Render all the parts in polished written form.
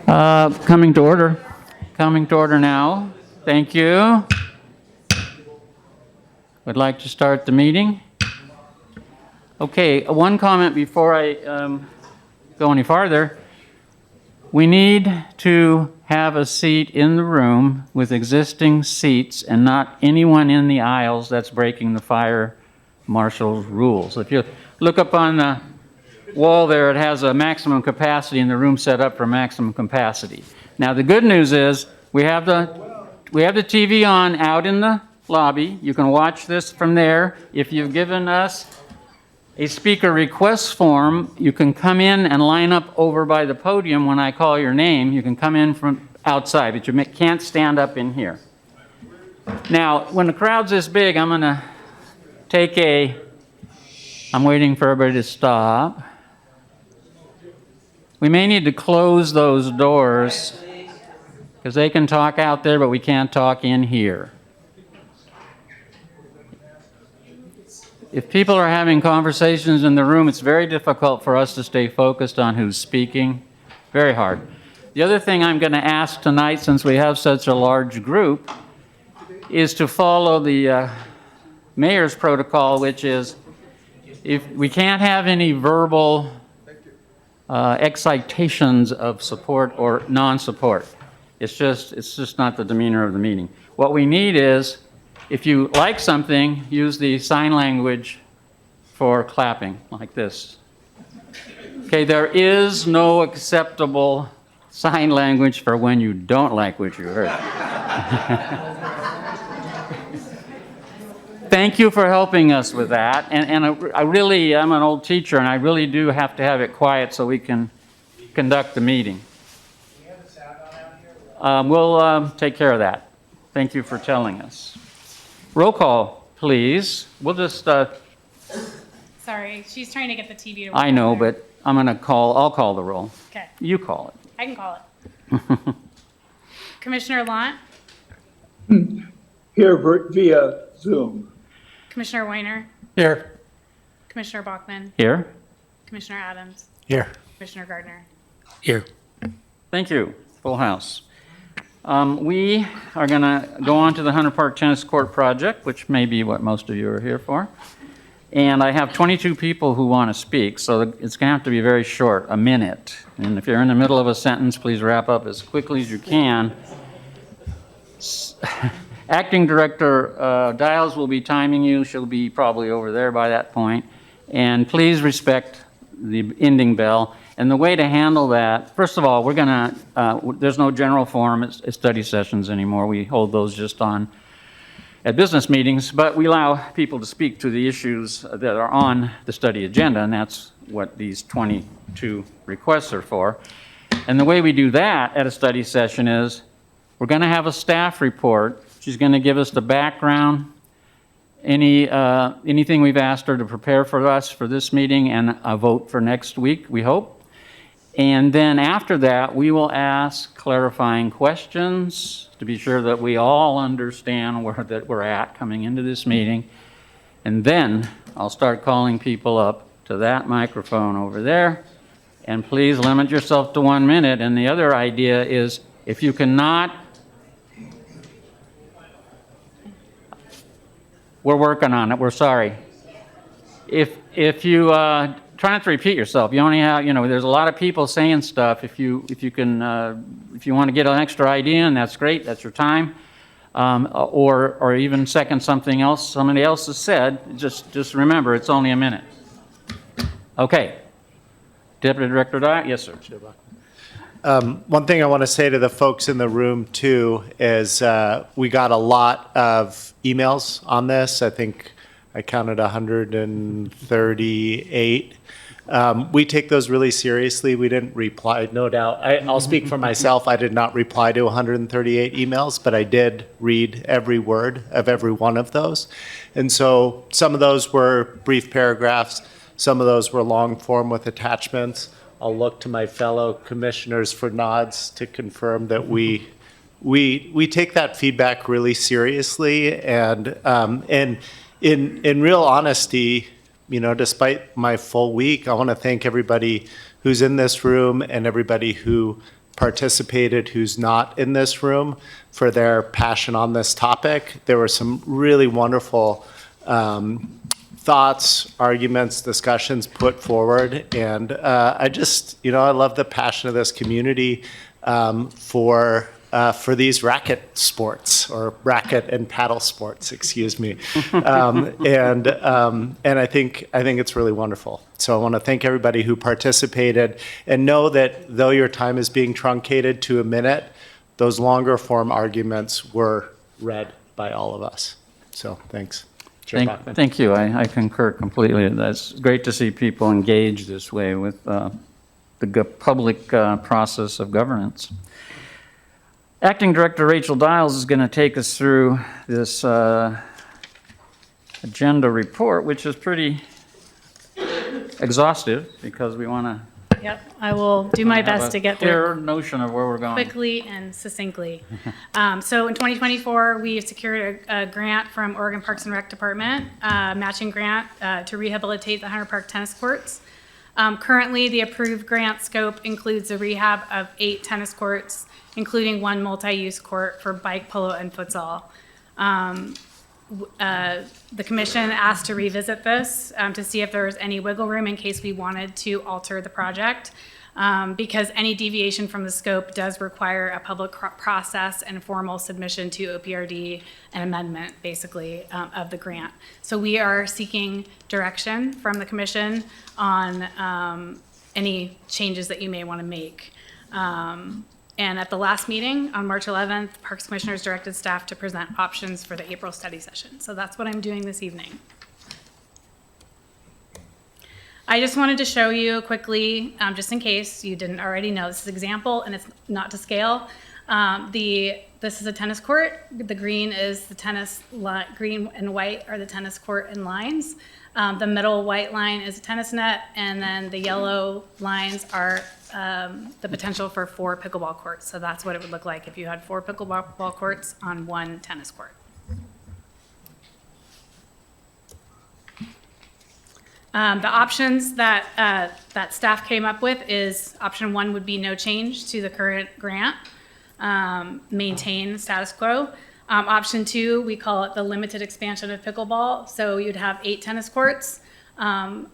Coming to order. Coming to order now. Thank you. Would like to start the meeting. Okay, one comment before I go any farther. We need to have a seat in the room with existing seats and not anyone in the aisles that's breaking the fire marshal's rules. If you look up on the wall there, it has a maximum capacity and the room set up for maximum capacity. Now the good news is we have the TV on out in the lobby. You can watch this from there. If you've given us a speaker request form, you can come in and line up over by the podium when I call your name. You can come in from outside, but you can't stand up in here. Now, when the crowd's this big, I'm going to I'm waiting for everybody to stop. We may need to close those doors because they can talk out there, but we can't talk in here. If people are having conversations in the room, it's very difficult for us to stay focused on who's speaking. Very hard. The other thing I'm going to ask tonight, since we have such a large group, is to follow the mayor's protocol, which is if we can't have any verbal excitations of support or non-support. It's just not the demeanor of the meeting. What we need is, if you like something, use the sign language for clapping, like this. Okay, there is no acceptable sign language for when you don't like what you heard. Thank you for helping us with that. And I'm an old teacher, and I really do have to have it quiet so we can conduct the meeting. Do you have a sound on out here? We'll take care of that. Thank you for telling us. Roll call, please. We'll just... Sorry, she's trying to get the TV to work. I know, but I'll call the roll. Okay. You call it. I can call it. Commissioner Lant? Here via Zoom. Commissioner Weiner? Here. Commissioner Bachman? Here. Commissioner Adams? Here. Commissioner Gardner? Here. Thank you. Full house. We are going to go on to the Hunter Park Tennis Court project, which may be what most of you are here for. And I have 22 people who want to speak, so it's going to have to be very short, a minute. And if you're in the middle of a sentence, please wrap up as quickly as you can. Acting Director Dials will be timing you. She'll be probably over there by that point. And please respect the ending bell. And the way to handle that, first of all, we're going to, there's no general forum at study sessions anymore. We hold those just at business meetings, but we allow people to speak to the issues that are on the study agenda, and that's what these 22 requests are for. And the way we do that at a study session is we're going to have a staff report. She's going to give us the background, anything we've asked her to prepare for us for this meeting, and a vote for next week, we hope. And then after that, we will ask clarifying questions to be sure that we all understand where that we're at coming into this meeting. And then I'll start calling people up to that microphone over there. And please limit yourself to 1 minute. And the other idea is if you cannot, we're working on it, we're sorry. If you try not to repeat yourself. You only have, there's a lot of people saying stuff. If you want to get an extra idea, and that's great, that's your time. Or even second something else somebody else has said, just remember, it's only a minute. Okay. Deputy Director Dye? Yes, sir. One thing I want to say to the folks in the room, too, is we got a lot of emails on this. I think I counted 138. We take those really seriously. We didn't reply, no doubt. I'll speak for myself. I did not reply to 138 emails, but I did read every word of every one of those. And so some of those were brief paragraphs. Some of those were long form with attachments. I'll look to my fellow commissioners for nods to confirm that we take that feedback really seriously. And in real honesty, despite my full week, I want to thank everybody who's in this room and everybody who participated who's not in this room for their passion on this topic. There were some really wonderful thoughts, arguments, discussions put forward. And I just, I love the passion of this community for these racket sports, or racket and paddle sports, excuse me. And I think it's really wonderful. So I want to thank everybody who participated, and know that though your time is being truncated to a minute, those longer form arguments were read by all of us. So thanks. Chair Bachman. Thank you. I concur completely. That's great to see people engage this way with the public process of governance. Acting Director Rachel Dials is going to take us through this agenda report, which is pretty exhaustive because we want to Yep, I will do my best to get through clear notion of where we're going. quickly and succinctly. So in 2024, we secured a grant from Oregon Parks and Rec Department, matching grant to rehabilitate the Hunter Park tennis courts. Currently, the approved grant scope includes the rehab of 8 tennis courts, including 1 multi-use court for bike polo and futsal. The commission asked to revisit this to see if there was any wiggle room in case we wanted to alter the project, because any deviation from the scope does require a public process and formal submission to OPRD, an amendment basically of the grant. So we are seeking direction from the commission on any changes that you may want to make. And at the last meeting on March 11th, Parks Commissioners directed staff to present options for the April study session. So that's what I'm doing this evening. I just wanted to show you quickly, just in case you didn't already know, this is an example and it's not to scale. This is a tennis court. The green is the tennis line, green and white are the tennis court and lines. The middle white line is a tennis net, and then the yellow lines are the potential for 4 pickleball courts. So that's what it would look like if you had 4 pickleball courts on 1 tennis court. The options that staff came up with is option 1 would be no change to the current grant, maintain status quo. Option 2, we call it the limited expansion of pickleball. So you'd have 8 tennis courts. 1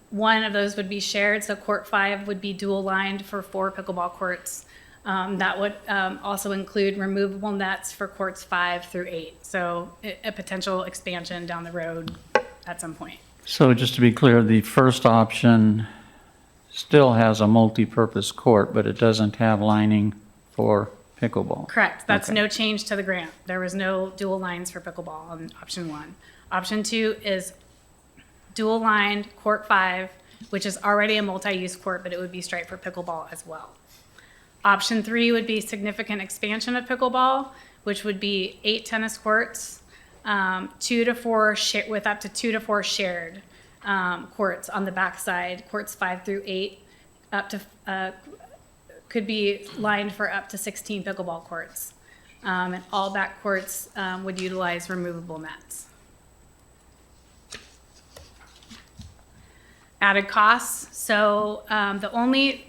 of those would be shared, so court 5 would be dual lined for 4 pickleball courts. That would also include removable nets for courts 5 through 8. So a potential expansion down the road at some point. So just to be clear, the first option still has a multi-purpose court, but it doesn't have lining for pickleball. Correct. That's Okay. no change to the grant. There was no dual lines for pickleball on option 1. Option 2 is dual lined court 5, which is already a multi-use court, but it would be striped for pickleball as well. Option 3 would be significant expansion of pickleball, which would be 8 tennis courts, 2 to 4 with up to 2 to 4 shared courts on the backside, courts 5 through 8, up to could be lined for up to 16 pickleball courts, and all back courts would utilize removable nets. Added costs. So the only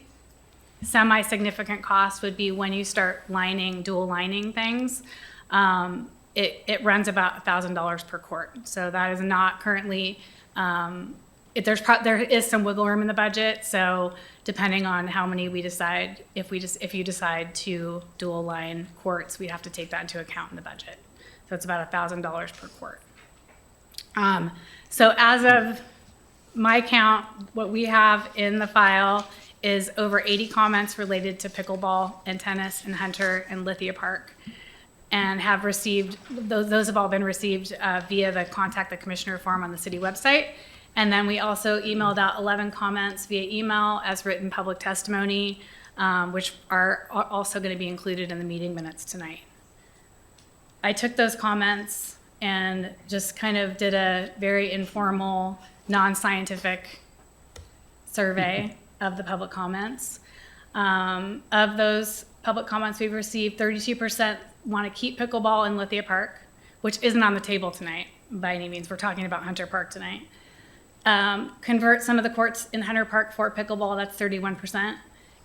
semi-significant cost would be when you start dual lining things. It runs about $1,000 per court. So that is not currently, there is some wiggle room in the budget. So depending on how many we decide, if you decide to dual line courts, we'd have to take that into account in the budget. So it's about $1,000 per court. So as of my count, what we have in the file is over 80 comments related to pickleball and tennis and Hunter and Lithia Park, and have received, those have all been received via the Contact the Commissioner form on the city website. And then we also emailed out 11 comments via email as written public testimony, which are also going to be included in the meeting minutes tonight. I took those comments and just kind of did a very informal, non-scientific survey of the public comments. Of those public comments we've received, 32% want to keep pickleball in Lithia Park, which isn't on the table tonight by any means. We're talking about Hunter Park tonight. Convert some of the courts in Hunter Park for pickleball, that's 31%.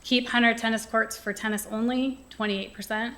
Keep Hunter tennis courts for tennis only, 28%.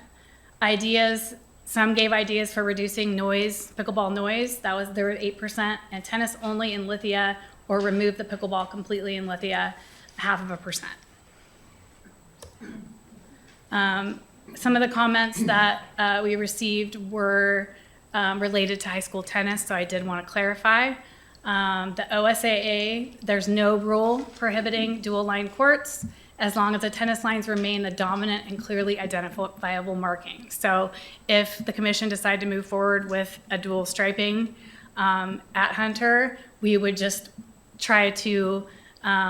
Ideas, some gave ideas for reducing noise, pickleball noise, there were 8%, and tennis only in Lithia, or remove the pickleball completely in Lithia, 0.5%. Some of the comments that we received were related to high school tennis, so I did want to clarify. The OSAA, there's no rule prohibiting dual line courts as long as the tennis lines remain the dominant and clearly identifiable marking. So if the commission decided to move forward with a dual striping at Hunter, we would just try to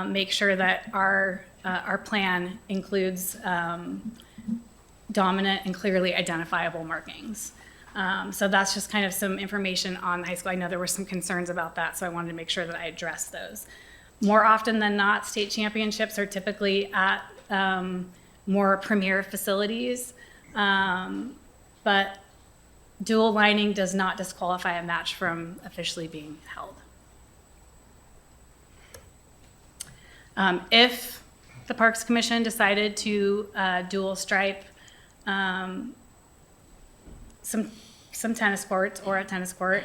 make sure that our plan includes dominant and clearly identifiable markings. So that's just kind of some information on the high school. I know there were some concerns about that, so I wanted to make sure that I addressed those. More often than not, state championships are typically at more premier facilities, but dual lining does not disqualify a match from officially being held. If the Parks Commission decided to dual stripe some tennis courts or a tennis court,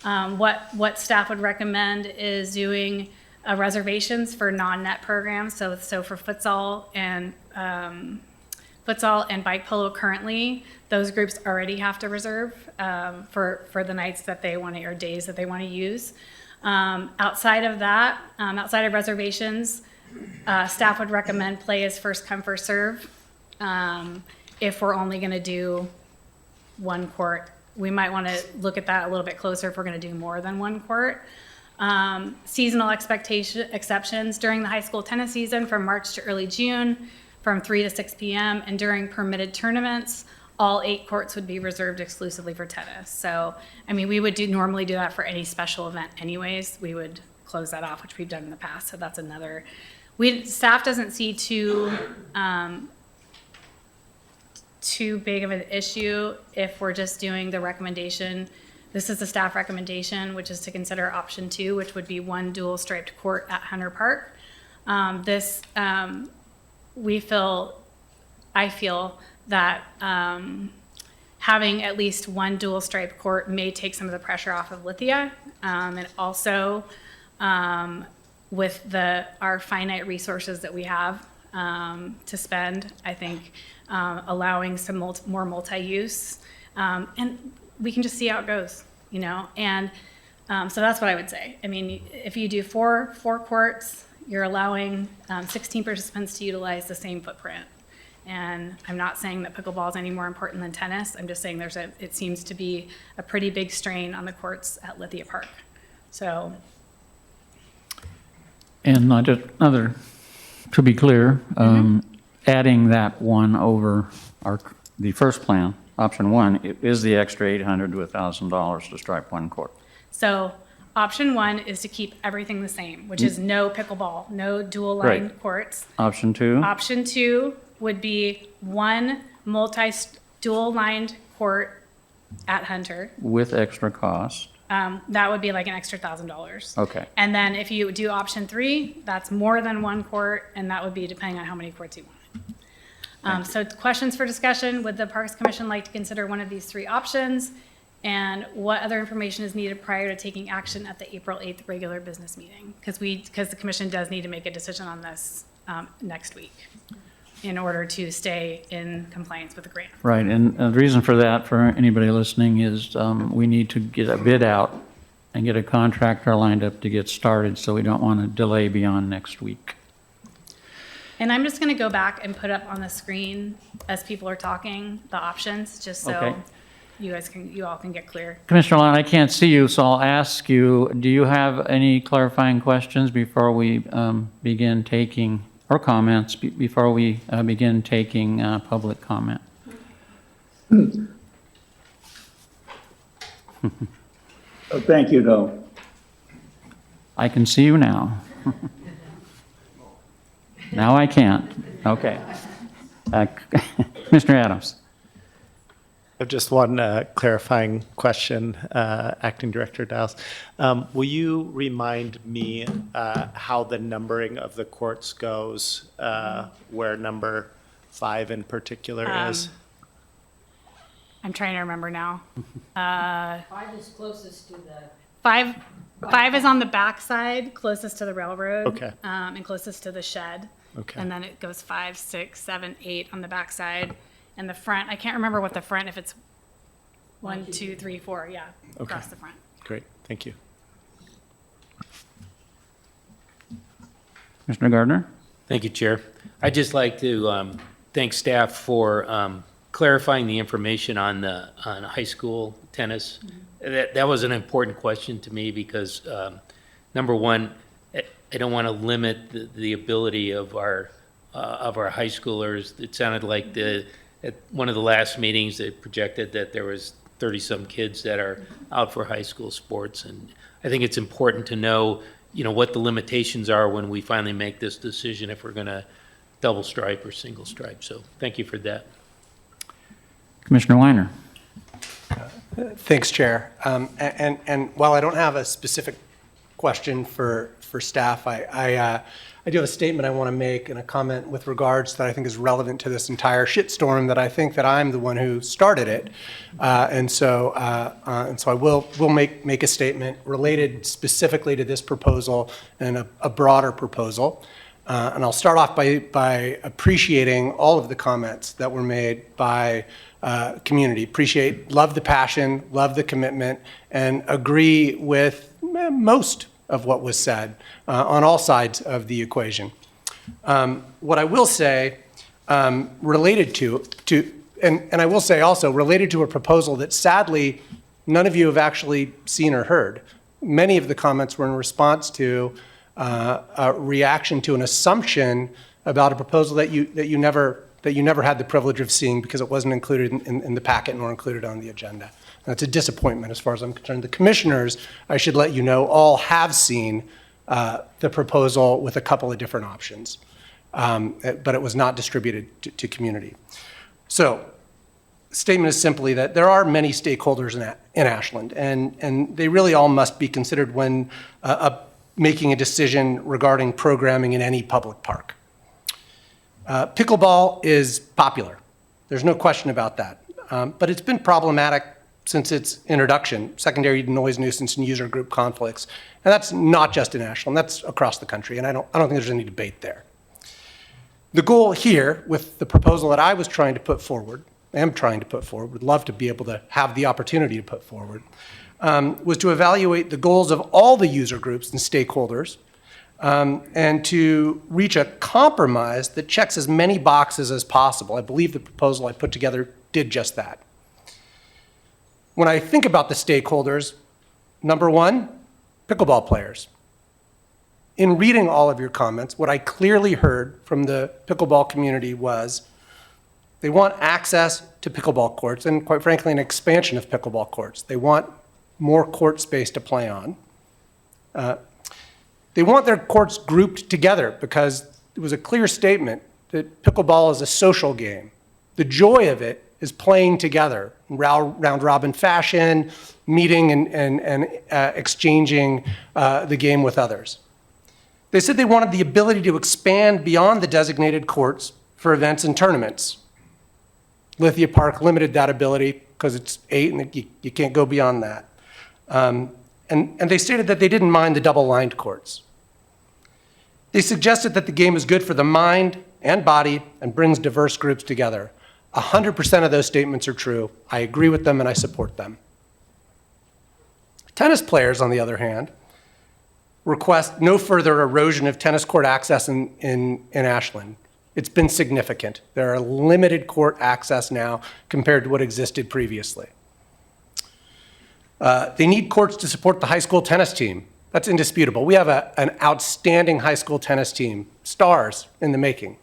what staff would recommend is doing reservations for non-net programs. So for futsal and bike polo currently, those groups already have to reserve for the nights that they want to, or days that they want to use. Outside of that, outside of reservations, staff would recommend play as first come, first serve. If we're only going to do one court, we might want to look at that a little bit closer if we're going to do more than one court. Seasonal exceptions during the high school tennis season from March to early June from 3 to 6 p.m. and during permitted tournaments, all 8 courts would be reserved exclusively for tennis. So, I mean, we would normally do that for any special event anyways. We would close that off, which we've done in the past. So that's another, staff doesn't see too big of an issue if we're just doing the recommendation. This is the staff recommendation, which is to consider option 2, which would be 1 dual striped court at Hunter Park. I feel that having at least 1 dual striped court may take some of the pressure off of Lithia, and also with our finite resources that we have to spend, I think allowing some more multi-use, and we can just see how it goes, you know. And so that's what I would say. I mean, if you do four courts, you're allowing 16 participants to utilize the same footprint. And I'm not saying that pickleball is any more important than tennis. I'm just saying it seems to be a pretty big strain on the courts at Lithia Park. So. And to be clear, adding that one over the first plan, option 1, is the extra $800 to $1,000 to stripe 1 court. So option 1 is to keep everything the same, which is no pickleball, no dual line courts. Option 2? Option 2 would be 1 dual lined court at Hunter. With extra cost. That would be like an extra $1,000. Okay. And then if you do option 3, that's more than 1 court, and that would be depending on how many courts you want. So questions for discussion: would the Parks Commission like to consider one of these 3 options? And what other information is needed prior to taking action at the April 8th regular business meeting? Because the commission does need to make a decision on this next week in order to stay in compliance with the grant. Right, and the reason for that, for anybody listening, is we need to get a bid out and get a contractor lined up to get started, so we don't want to delay beyond next week. And I'm just going to go back and put up on the screen as people are talking the options, just so Okay. you all can get clear. Commissioner Lyon, I can't see you, so I'll ask you, do you have any clarifying questions before we begin taking, or comments, before we begin taking public comment? Thank you, no. I can see you now. Now I can't. Okay. Mr. Adams. have just one clarifying question, Acting Director Dials. Will you remind me how the numbering of the courts goes, where number 5 in particular is? I'm trying to remember now. 5 is closest to the, Five is on the back side, closest to the railroad. Okay. And closest to the shed. Okay. And then it goes 5, 6, 7, 8 on the back side. And the front, I can't remember what the front, if it's 1, 2, 3, 4, yeah, across the front. Great, thank you. Commissioner Gardner? Thank you, Chair. I'd just like to thank staff for clarifying the information on high school tennis. That was an important question to me because, number one, I don't want to limit the ability of our high schoolers. It sounded like at one of the last meetings, they projected that there was 30-some kids that are out for high school sports. And I think it's important to know, what the limitations are when we finally make this decision, if we're going to double stripe or single stripe. So thank you for that. Commissioner Weiner? Thanks, Chair. And while I don't have a specific question for staff, I do have a statement I want to make and a comment with regards that I think is relevant to this entire shitstorm that I think that I'm the one who started it. And so I will make a statement related specifically to this proposal and a broader proposal. And I'll start off by appreciating all of the comments that were made by community. Love the passion, love the commitment, and agree with most of what was said on all sides of the equation. What I will say related to and I will say also related to a proposal that sadly none of you have actually seen or heard. Many of the comments were in response to a reaction to an assumption about a proposal that you never had the privilege of seeing because it wasn't included in the packet nor included on the agenda. That's a disappointment as far as I'm concerned. The commissioners, I should let you know, all have seen the proposal with a couple of different options, but it was not distributed to community. So, statement is simply that there are many stakeholders in Ashland, and they really all must be considered when making a decision regarding programming in any public park. Pickleball is popular. There's no question about that. But it's been problematic since its introduction, secondary to noise nuisance and user group conflicts. And that's not just in Ashland, that's across the country, and I don't think there's any debate there. The goal here with the proposal that I was trying to put forward, would love to be able to have the opportunity to put forward, was to evaluate the goals of all the user groups and stakeholders and to reach a compromise that checks as many boxes as possible. I believe the proposal I put together did just that. When I think about the stakeholders, number one, pickleball players. In reading all of your comments, what I clearly heard from the pickleball community was they want access to pickleball courts and, quite frankly, an expansion of pickleball courts. They want more court space to play on. They want their courts grouped together because it was a clear statement that pickleball is a social game. The joy of it is playing together, round-robin fashion, meeting and exchanging the game with others. They said they wanted the ability to expand beyond the designated courts for events and tournaments. Lithia Park limited that ability because it's 8 and you can't go beyond that. And they stated that they didn't mind the double-lined courts. They suggested that the game is good for the mind and body and brings diverse groups together. 100% of those statements are true. I agree with them and I support them. Tennis players, on the other hand, request no further erosion of tennis court access in Ashland. It's been significant. There are limited court access now compared to what existed previously. They need courts to support the high school tennis team. That's indisputable. We have an outstanding high school tennis team, stars in the making.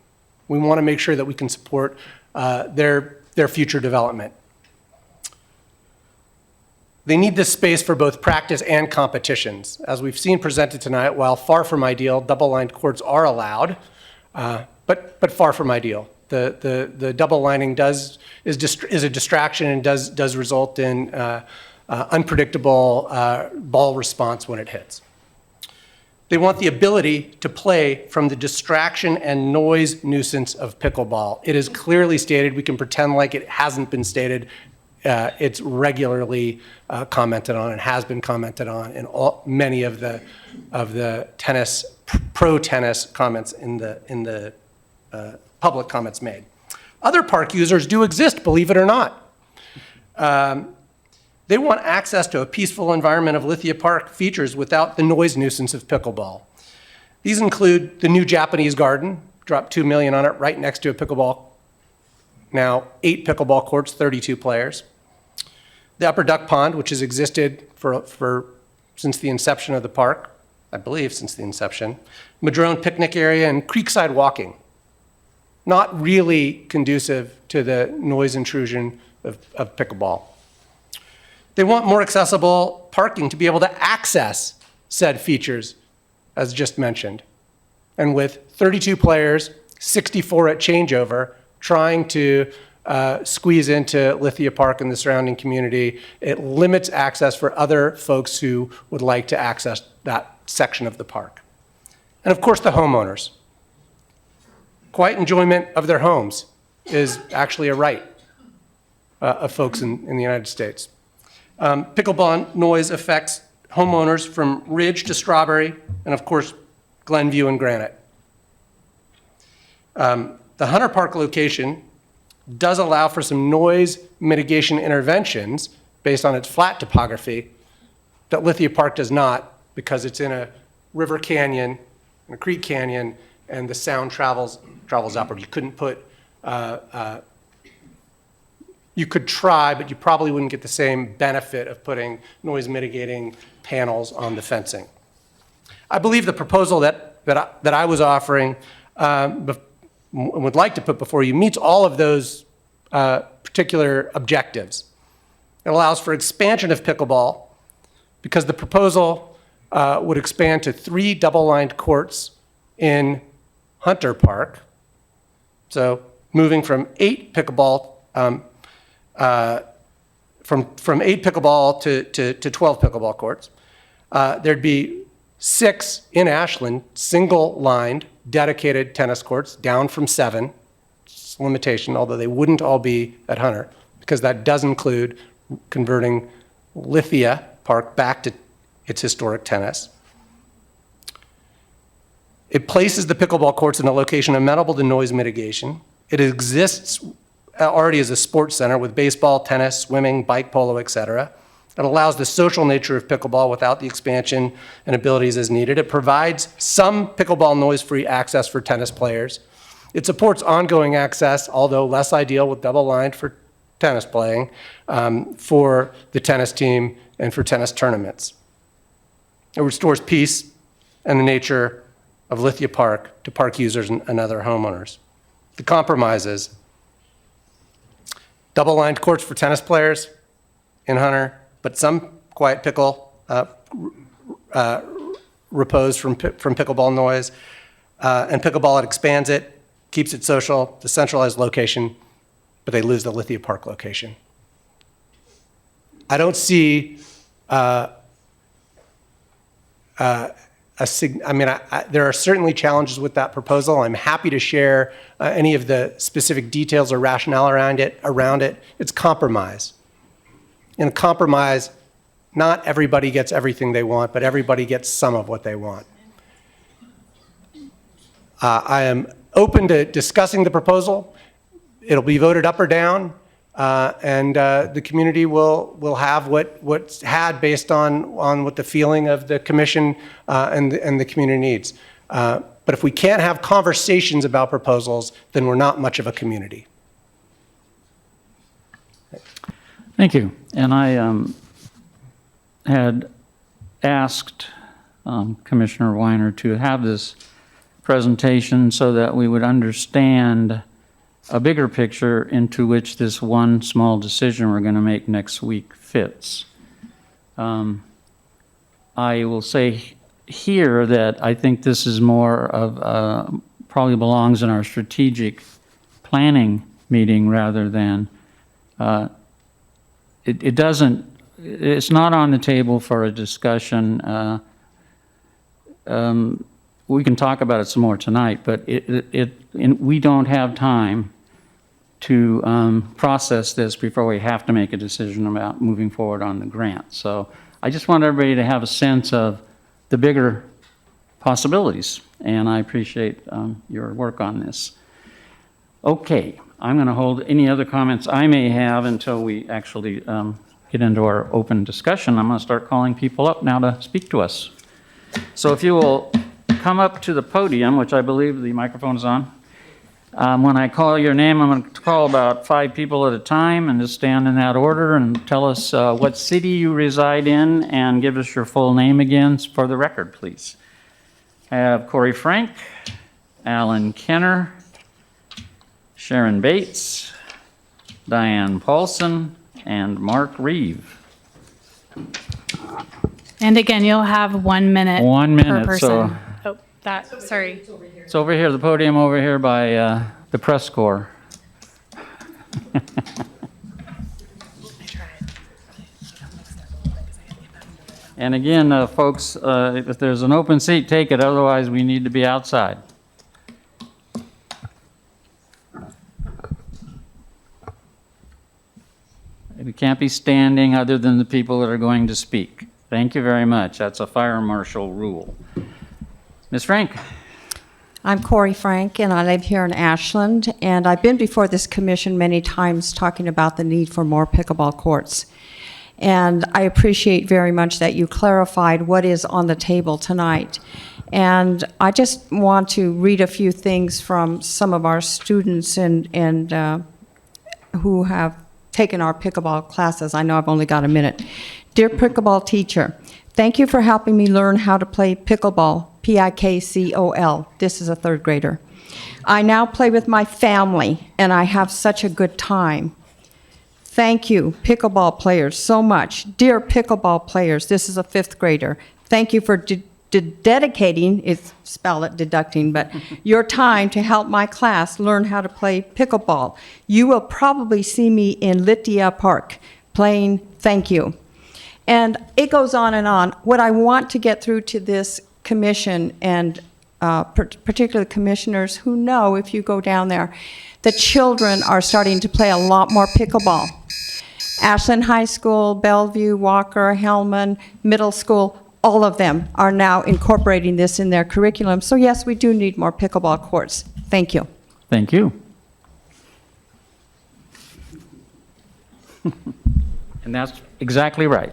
We want to make sure that we can support their future development. They need this space for both practice and competitions. As we've seen presented tonight, while far from ideal, double-lined courts are allowed, but far from ideal. The double lining is a distraction and does result in unpredictable ball response when it hits. They want the ability to play from the distraction and noise nuisance of pickleball. It is clearly stated. We can pretend like it hasn't been stated. It's regularly commented on and has been commented on in many of the tennis, pro tennis comments in the public comments made. Other park users do exist, believe it or not. They want access to a peaceful environment of Lithia Park features without the noise nuisance of pickleball. These include the new Japanese garden, dropped $2 million on it, right next to a pickleball. Now 8 pickleball courts, 32 players. The upper duck pond, which has existed since the inception of the park, I believe since the inception. Madrone picnic area and creekside walking. Not really conducive to the noise intrusion of pickleball. They want more accessible parking to be able to access said features, as just mentioned. And with 32 players, 64 at changeover, trying to squeeze into Lithia Park and the surrounding community, it limits access for other folks who would like to access that section of the park. And of course, the homeowners. Quiet enjoyment of their homes is actually a right of folks in the United States. Pickleball noise affects homeowners from Ridge to Strawberry, and of course, Glenview and Granite. The Hunter Park location does allow for some noise mitigation interventions based on its flat topography that Lithia Park does not, because it's in a river canyon, in a creek canyon, and the sound travels upward. You couldn't put, you could try, but you probably wouldn't get the same benefit of putting noise mitigating panels on the fencing. I believe the proposal that I was offering would like to put before you meets all of those particular objectives. It allows for expansion of pickleball because the proposal would expand to 3 double-lined courts in Hunter Park. So moving from 8 pickleball from 8 pickleball to 12 pickleball courts. There'd be 6 in Ashland, single-lined, dedicated tennis courts, down from 7. It's a limitation, although they wouldn't all be at Hunter, because that does include converting Lithia Park back to its historic tennis. It places the pickleball courts in a location amenable to noise mitigation. It exists already as a sports center with baseball, tennis, swimming, bike polo, etc. It allows the social nature of pickleball without the expansion and abilities as needed. It provides some pickleball noise-free access for tennis players. It supports ongoing access, although less ideal with double-lined for tennis playing, for the tennis team and for tennis tournaments. It restores peace and the nature of Lithia Park to park users and other homeowners. The compromises: double-lined courts for tennis players in Hunter, but some quiet pickle repose from pickleball noise. And pickleball, it expands it, keeps it social, the centralized location, but they lose the Lithia Park location. I don't see there are certainly challenges with that proposal. I'm happy to share any of the specific details or rationale around it. It's compromise. In a compromise, not everybody gets everything they want, but everybody gets some of what they want. I am open to discussing the proposal. It'll be voted up or down, and the community will have what's had based on what the feeling of the commission and the community needs. But if we can't have conversations about proposals, then we're not much of a community. Thank you. And I had asked Commissioner Weiner to have this presentation so that we would understand a bigger picture into which this one small decision we're going to make next week fits. I will say here that I think this is more of, probably belongs in our strategic planning meeting rather than, it doesn't, it's not on the table for a discussion. We can talk about it some more tonight, but we don't have time to process this before we have to make a decision about moving forward on the grant. So I just want everybody to have a sense of the bigger possibilities, and I appreciate your work on this. Okay, I'm going to hold any other comments I may have until we actually get into our open discussion. I'm going to start calling people up now to speak to us. So if you will come up to the podium, which I believe the microphone is on. When I call your name, I'm going to call about 5 people at a time and just stand in that order and tell us what city you reside in and give us your full name again for the record, please. I have Corey Frank, Alan Kenner, Sharon Bates, Diane Paulson, and Mark Reeve. And again, you'll have 1 minute 1 per minute, so person. Oh, that, sorry. it's over here, the podium over here by the press corps. And again, folks, if there's an open seat, take it, otherwise we need to be outside. We can't be standing other than the people that are going to speak. Thank you very much. That's a fire marshal rule. Ms. Frank? I'm Corey Frank, and I live here in Ashland, and I've been before this commission many times talking about the need for more pickleball courts. And I appreciate very much that you clarified what is on the table tonight. And I just want to read a few things from some of our students and who have taken our pickleball classes. I know I've only got a minute. Dear pickleball teacher, thank you for helping me learn how to play pickleball, P-I-K-C-O-L. This is a 3rd grader. I now play with my family, and I have such a good time. Thank you, pickleball players, so much. Dear pickleball players, this is a 5th grader. Thank you for dedicating, it's spell it deducting, but your time to help my class learn how to play pickleball. You will probably see me in Lithia Park playing. Thank you. And it goes on and on. What I want to get through to this commission and particularly commissioners who know if you go down there, the children are starting to play a lot more pickleball. Ashland High School, Bellevue, Walker, Hellman, Middle School, all of them are now incorporating this in their curriculum. So yes, we do need more pickleball courts. Thank you. Thank you. And that's exactly right.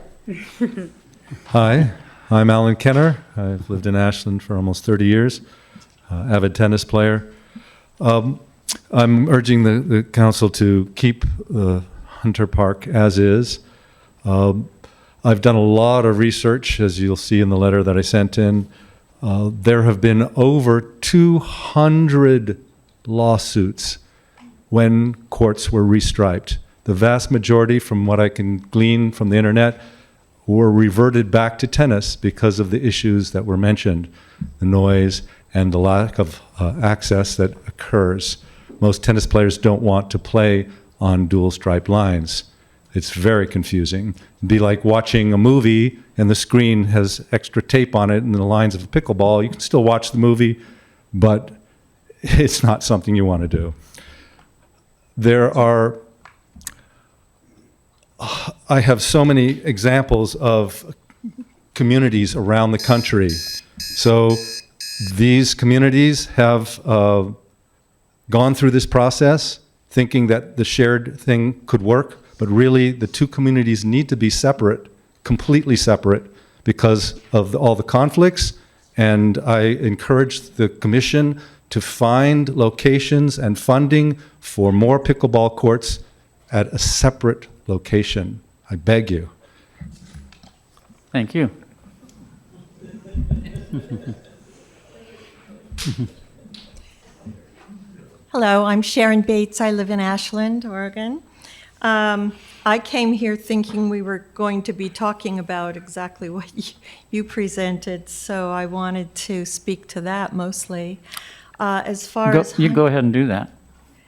Hi, I'm Alan Kenner. I've lived in Ashland for almost 30 years, avid tennis player. I'm urging the council to keep Hunter Park as is. I've done a lot of research, as you'll see in the letter that I sent in. There have been over 200 lawsuits when courts were restriped. The vast majority, from what I can glean from the internet, were reverted back to tennis because of the issues that were mentioned, the noise and the lack of access that occurs. Most tennis players don't want to play on dual stripe lines. It's very confusing. It'd be like watching a movie and the screen has extra tape on it and the lines of a pickleball. You can still watch the movie, but it's not something you want to do. I have so many examples of communities around the country. So these communities have gone through this process thinking that the shared thing could work, but really the two communities need to be separate, completely separate, because of all the conflicts. And I encourage the commission to find locations and funding for more pickleball courts at a separate location. I beg you. Thank you. Hello, I'm Sharon Bates. I live in Ashland, Oregon. I came here thinking we were going to be talking about exactly what you presented, so I wanted to speak to that mostly. As far as You go ahead and do that.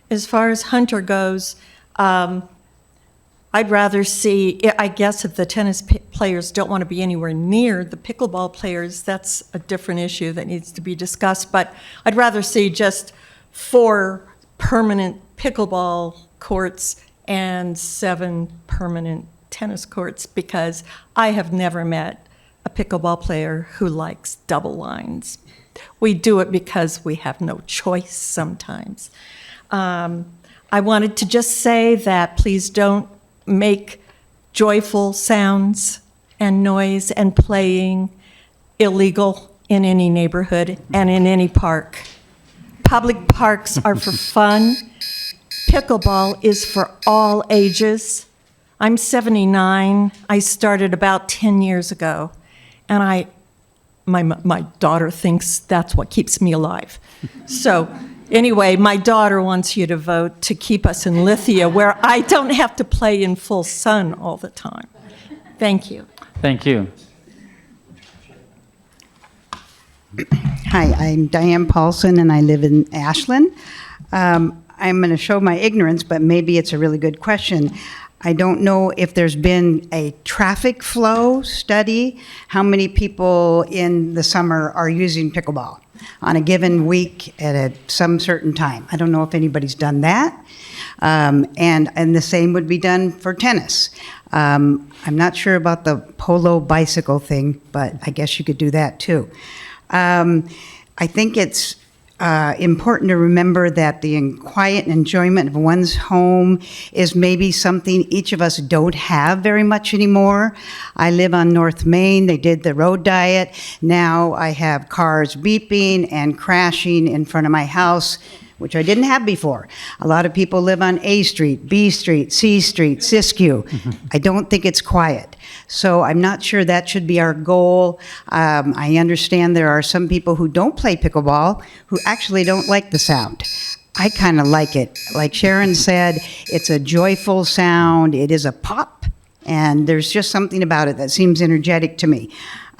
As far as Hunter goes, I'd rather see, I guess if the tennis players don't want to be anywhere near the pickleball players, that's a different issue that needs to be discussed. But I'd rather see just 4 permanent pickleball courts and 7 permanent tennis courts, because I have never met a pickleball player who likes double lines. We do it because we have no choice sometimes. I wanted to just say that please don't make joyful sounds and noise and playing illegal in any neighborhood and in any park. Public parks are for fun. Pickleball is for all ages. I'm 79. I started about 10 years ago, and my daughter thinks that's what keeps me alive. So anyway, my daughter wants you to vote to keep us in Lithia, where I don't have to play in full sun all the time. Thank you. Thank you. Hi, I'm Diane Paulson, and I live in Ashland. I'm going to show my ignorance, but maybe it's a really good question. I don't know if there's been a traffic flow study, how many people in the summer are using pickleball on a given week at some certain time. I don't know if anybody's done that. And the same would be done for tennis. I'm not sure about the polo bicycle thing, but I guess you could do that too. I think it's important to remember that the quiet enjoyment of one's home is maybe something each of us don't have very much anymore. I live on North Main. They did the road diet. Now I have cars beeping and crashing in front of my house, which I didn't have before. A lot of people live on A Street, B Street, C Street, Siskiyou. I don't think it's quiet. So I'm not sure that should be our goal. I understand there are some people who don't play pickleball who actually don't like the sound. I kind of like it. Like Sharon said, it's a joyful sound. It is a pop, and there's just something about it that seems energetic to me.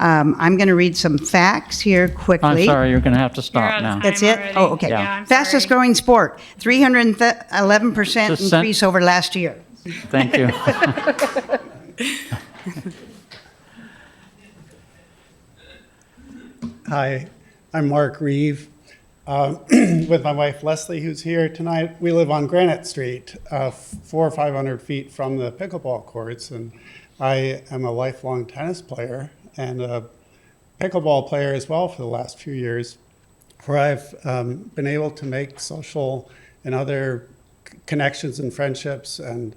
I'm going to read some facts here quickly. I'm sorry, you're going to have to You're stop out of now. time. That's it? already. Oh, okay. Yeah, I'm Fastest sorry. growing sport, 311% Just sent- increase over last year. Thank you. Hi, I'm Mark Reeve. With my wife Leslie, who's here tonight. We live on Granite Street, 400 or 500 feet from the pickleball courts, and I am a lifelong tennis player and a pickleball player as well for the last few years, where I've been able to make social and other connections and friendships and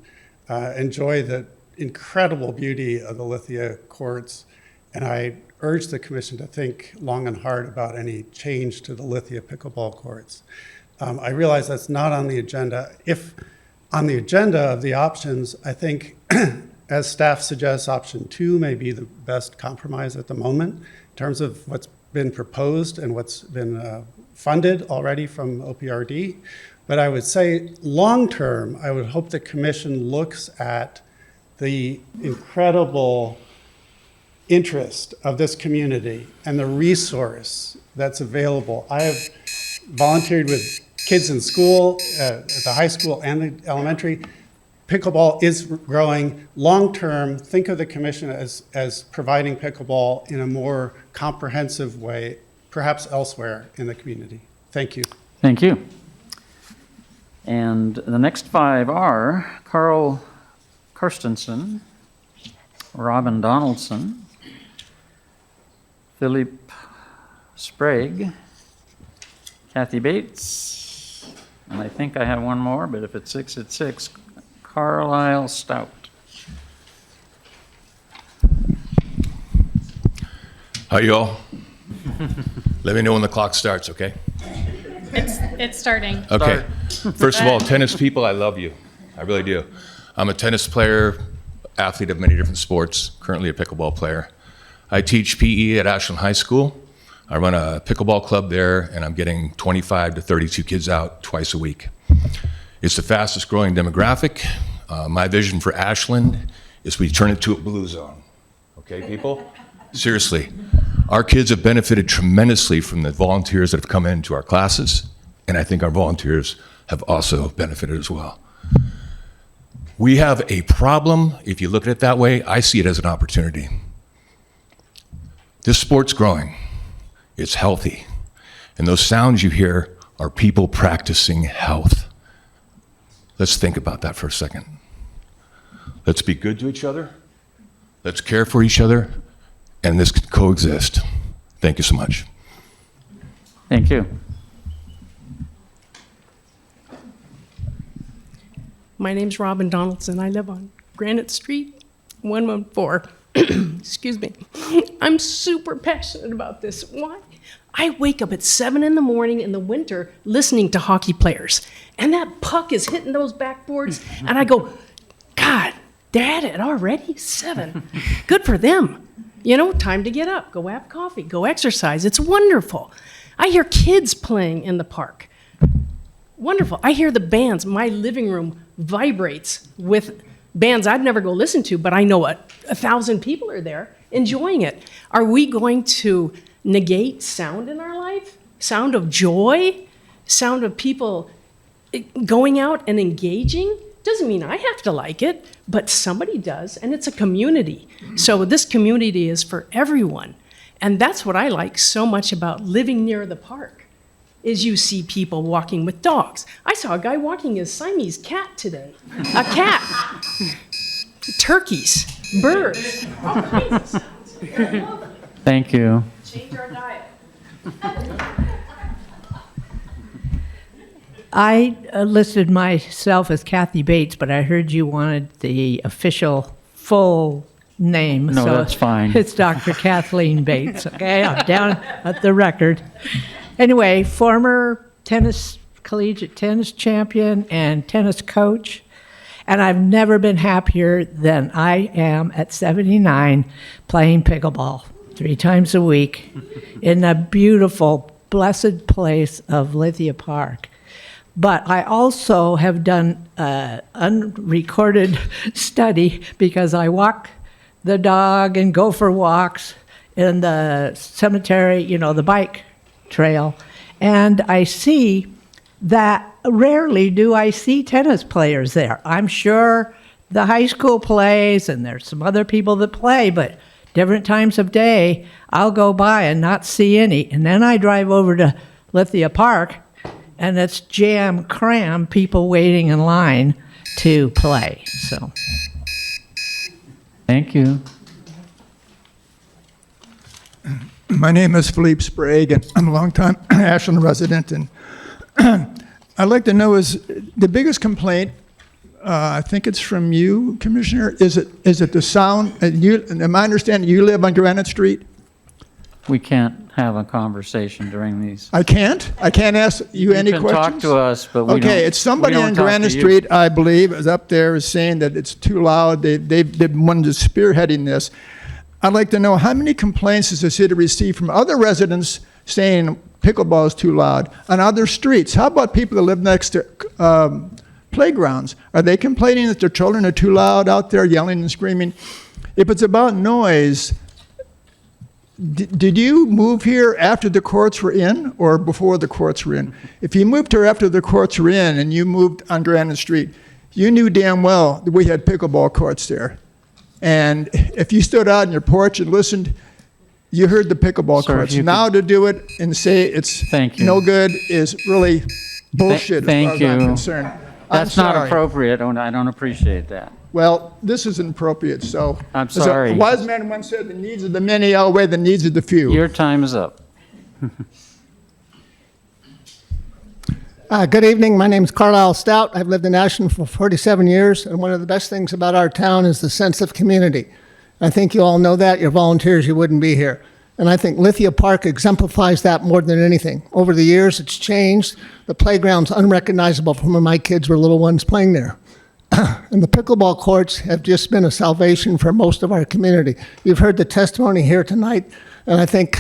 enjoy the incredible beauty of the Lithia courts. And I urge the commission to think long and hard about any change to the Lithia pickleball courts. I realize that's not on the agenda. If on the agenda of the options, I think, as staff suggests, option 2 may be the best compromise at the moment in terms of what's been proposed and what's been funded already from OPRD. But I would say long-term, I would hope the commission looks at the incredible interest of this community and the resource that's available. I have volunteered with kids in school, at the high school and the elementary. Pickleball is growing. Long-term, think of the commission as providing pickleball in a more comprehensive way, perhaps elsewhere in the community. Thank you. Thank you. And the next 5 are Carl Karstensen, Robin Donaldson, Philip Sprague, Kathy Bates, and I think I have one more, but if it's 6, it's 6, Carlisle Stout. Hi, you all. Let me know when the clock starts, okay? It's starting. Okay. First of all, tennis people, I love you. I really do. I'm a tennis player, athlete of many different sports, currently a pickleball player. I teach PE at Ashland High School. I run a pickleball club there, and I'm getting 25 to 32 kids out twice a week. It's the fastest growing demographic. My vision for Ashland is we turn it to a blue zone. Okay, people? Seriously. Our kids have benefited tremendously from the volunteers that have come into our classes, and I think our volunteers have also benefited as well. We have a problem. If you look at it that way, I see it as an opportunity. This sport's growing. It's healthy. And those sounds you hear are people practicing health. Let's think about that for a second. Let's be good to each other. Let's care for each other. And this can coexist. Thank you so much. Thank you. My name's Robin Donaldson. I live on Granite Street, 114. Excuse me. I'm super passionate about this. Why? I wake up at 7 in the morning in the winter listening to hockey players, and that puck is hitting those backboards, and I go, God, they're at it already? 7. Good for them. You know, time to get up, go have coffee, go exercise. It's wonderful. I hear kids playing in the park. Wonderful. I hear the bands. My living room vibrates with bands I'd never go listen to, but I know 1,000 people are there enjoying it. Are we going to negate sound in our life? Sound of joy? Sound of people going out and engaging? Doesn't mean I have to like it, but somebody does, and it's a community. So this community is for everyone. And that's what I like so much about living near the park, is you see people walking with dogs. I saw a guy walking his Siamese cat today. A cat. Turkeys. Birds. All kinds of sounds. Thank you. Change our diet. I listed myself as Kathy Bates, but I heard you wanted the official full name. No, so that's fine. It's Dr. Kathleen Bates, okay? I'm down at the record. Anyway, former collegiate tennis champion and tennis coach, and I've never been happier than I am at 79 playing pickleball 3 times a week in the beautiful, blessed place of Lithia Park. But I also have done an unrecorded study because I walk the dog and go for walks in the cemetery, you know, the bike trail, and I see that rarely do I see tennis players there. I'm sure the high school plays and there's some other people that play, but different times of day, I'll go by and not see any. And then I drive over to Lithia Park, and it's jam-cram, people waiting in line to play. So, Thank you. My name is Philippe Sprague, and I'm a longtime Ashland resident. And I'd like to know, is the biggest complaint, I think it's from you, Commissioner, is it the sound? Am I understanding you live on Granite Street? We can't have a conversation during these. I can't? I can't ask you any questions? You can talk to us, but we don't. Okay, it's somebody on Granite Street, I believe, is up there is saying that it's too loud. They've been one that's spearheading this. I'd like to know how many complaints has the city received from other residents saying pickleball is too loud on other streets? How about people that live next to playgrounds? Are they complaining that their children are too loud out there yelling and screaming? If it's about noise, did you move here after the courts were in or before the courts were in? If you moved here after the courts were in and you moved on Granite Street, you knew damn well that we had pickleball courts there. And if you stood out on your porch and listened, you heard the pickleball courts. Now to do it and say it's no good is really bullshit as far as I'm concerned. That's not appropriate. I don't appreciate that. Well, this isn't appropriate, so. I'm sorry. A wise man once said, the needs of the many outweigh the needs of the few. Your time is up. Good evening. My name is Carlisle Stout. I've lived in Ashland for 47 years, and one of the best things about our town is the sense of community. I think you all know that. You're volunteers, you wouldn't be here. And I think Lithia Park exemplifies that more than anything. Over the years, it's changed. The playground's unrecognizable from when my kids were little ones playing there. And the pickleball courts have just been a salvation for most of our community. You've heard the testimony here tonight, and I think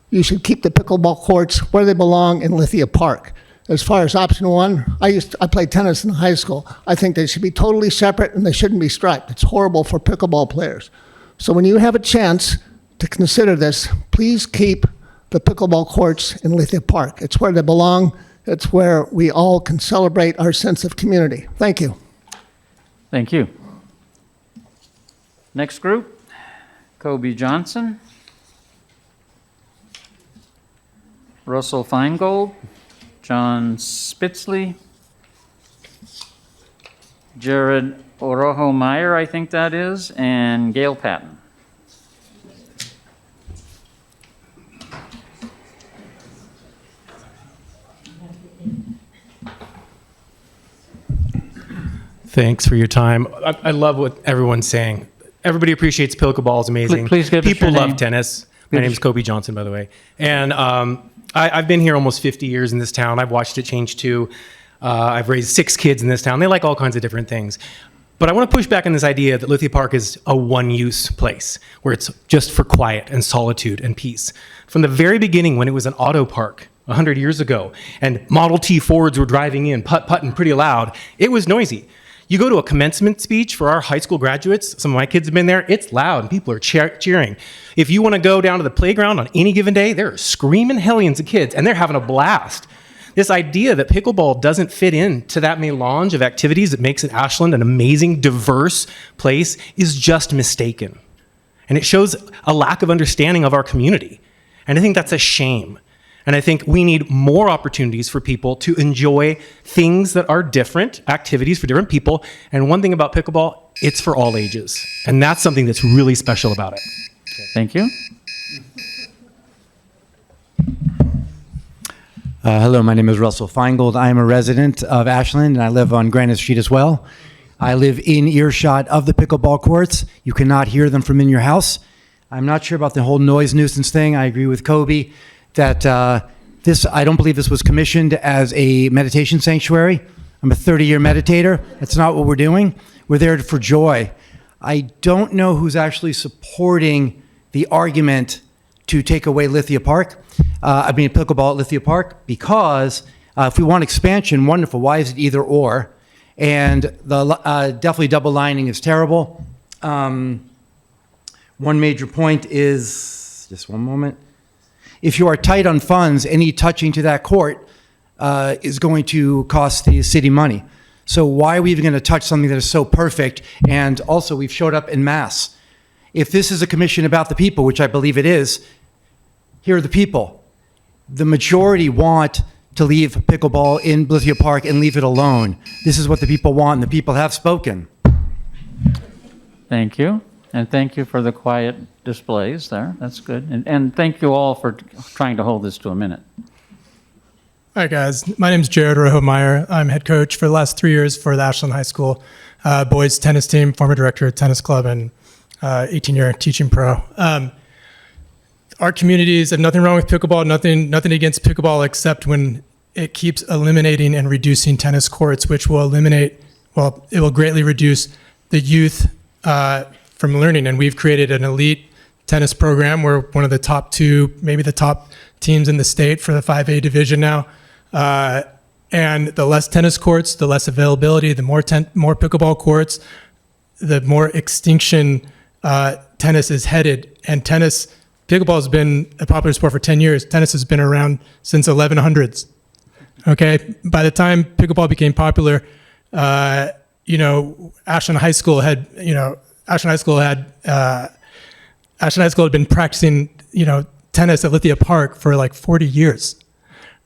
you should keep the pickleball courts where they belong in Lithia Park. As far as option one, I played tennis in high school. I think they should be totally separate and they shouldn't be striped. It's horrible for pickleball players. So when you have a chance to consider this, please keep the pickleball courts in Lithia Park. It's where they belong. It's where we all can celebrate our sense of community. Thank you. Thank you. Next group, Kobe Johnson, Russell Feingold, John Spitzley, Jared Orojo Meyer, I think that is, and Gail Patton. Thanks for your time. I love what everyone's saying. Everybody appreciates pickleball. It's amazing. Please give us People your love name. tennis. My name is Kobe Johnson, by the way. And I've been here almost 50 years in this town. I've watched it change too. I've raised 6 kids in this town. They like all kinds of different things. But I want to push back on this idea that Lithia Park is a one-use place where it's just for quiet and solitude and peace. From the very beginning, when it was an auto park 100 years ago, and Model T Fords were driving in, putt-putting pretty loud, it was noisy. You go to a commencement speech for our high school graduates, some of my kids have been there, it's loud and people are cheering. If you want to go down to the playground on any given day, there are screaming hellions of kids and they're having a blast. This idea that pickleball doesn't fit into that melange of activities that makes Ashland an amazing, diverse place is just mistaken. And it shows a lack of understanding of our community. And I think that's a shame. And I think we need more opportunities for people to enjoy things that are different, activities for different people. And one thing about pickleball, it's for all ages. And that's something that's really special about it. Thank you. Hello, my name is Russell Feingold. I am a resident of Ashland, and I live on Granite Street as well. I live in earshot of the pickleball courts. You cannot hear them from in your house. I'm not sure about the whole noise nuisance thing. I agree with Kobe that I don't believe this was commissioned as a meditation sanctuary. I'm a 30-year meditator. That's not what we're doing. We're there for joy. I don't know who's actually supporting the argument to take away Lithia Park. Pickleball at Lithia Park, because if we want expansion, wonderful. Why is it either or? And definitely double lining is terrible. One major point is, just one moment. If you are tight on funds, any touching to that court is going to cost the city money. So why are we even going to touch something that is so perfect? And also, we've showed up en masse. If this is a commission about the people, which I believe it is, here are the people. The majority want to leave pickleball in Lithia Park and leave it alone. This is what the people want, and the people have spoken. Thank you. And thank you for the quiet displays there. That's good. And thank you all for trying to hold this to a minute. Hi, guys. My name is Jared Rojo Meyer. I'm head coach for the last 3 years for the Ashland High School boys tennis team, former director of tennis club, and 18-year teaching pro. Our communities have nothing wrong with pickleball, nothing against pickleball, except when it keeps eliminating and reducing tennis courts, which will it will greatly reduce the youth from learning. And we've created an elite tennis program. We're one of the top 2, maybe the top teams in the state for the 5A division now. And the less tennis courts, the less availability, the more pickleball courts, the more extinction tennis is headed. And pickleball has been a popular sport for 10 years. Tennis has been around since 1100s. Okay, by the time pickleball became popular, Ashland High School had been practicing, tennis at Lithia Park for like 40 years,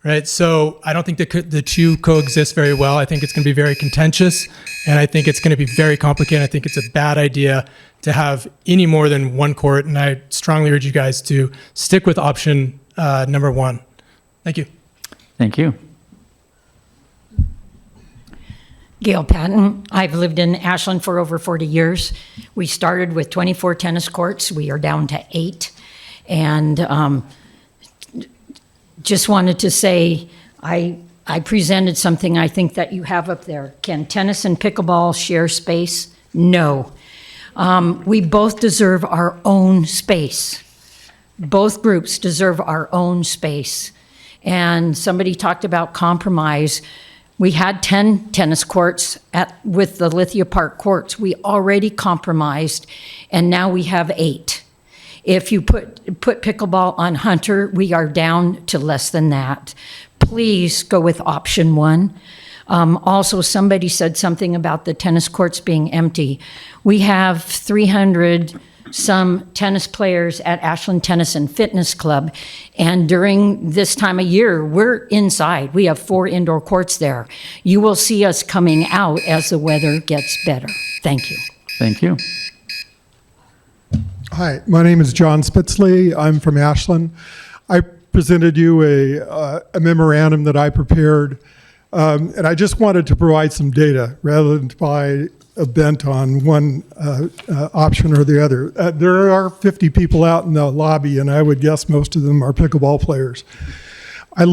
right? So I don't think the two coexist very well. I think it's going to be very contentious, and I think it's going to be very complicated. I think it's a bad idea to have any more than one court, and I strongly urge you guys to stick with option number 1. Thank you. Thank you. Gail Patton. I've lived in Ashland for over 40 years. We started with 24 tennis courts. We are down to 8. And just wanted to say, I presented something I think that you have up there. Can tennis and pickleball share space? No. We both deserve our own space. Both groups deserve our own space. And somebody talked about compromise. We had 10 tennis courts with the Lithia Park courts. We already compromised, and now we have 8. If you put pickleball on Hunter, we are down to less than that. Please go with option one. Also, somebody said something about the tennis courts being empty. We have 300 some tennis players at Ashland Tennis and Fitness Club, and during this time of year, we're inside. We have 4 indoor courts there. You will see us coming out as the weather gets better. Thank you. Thank you. Hi, my name is John Spitzley. I'm from Ashland. I presented you a memorandum that I prepared, and I just wanted to provide some data rather than to buy a bent on one option or the other. There are 50 people out in the lobby, and I would guess most of them are pickleball players. I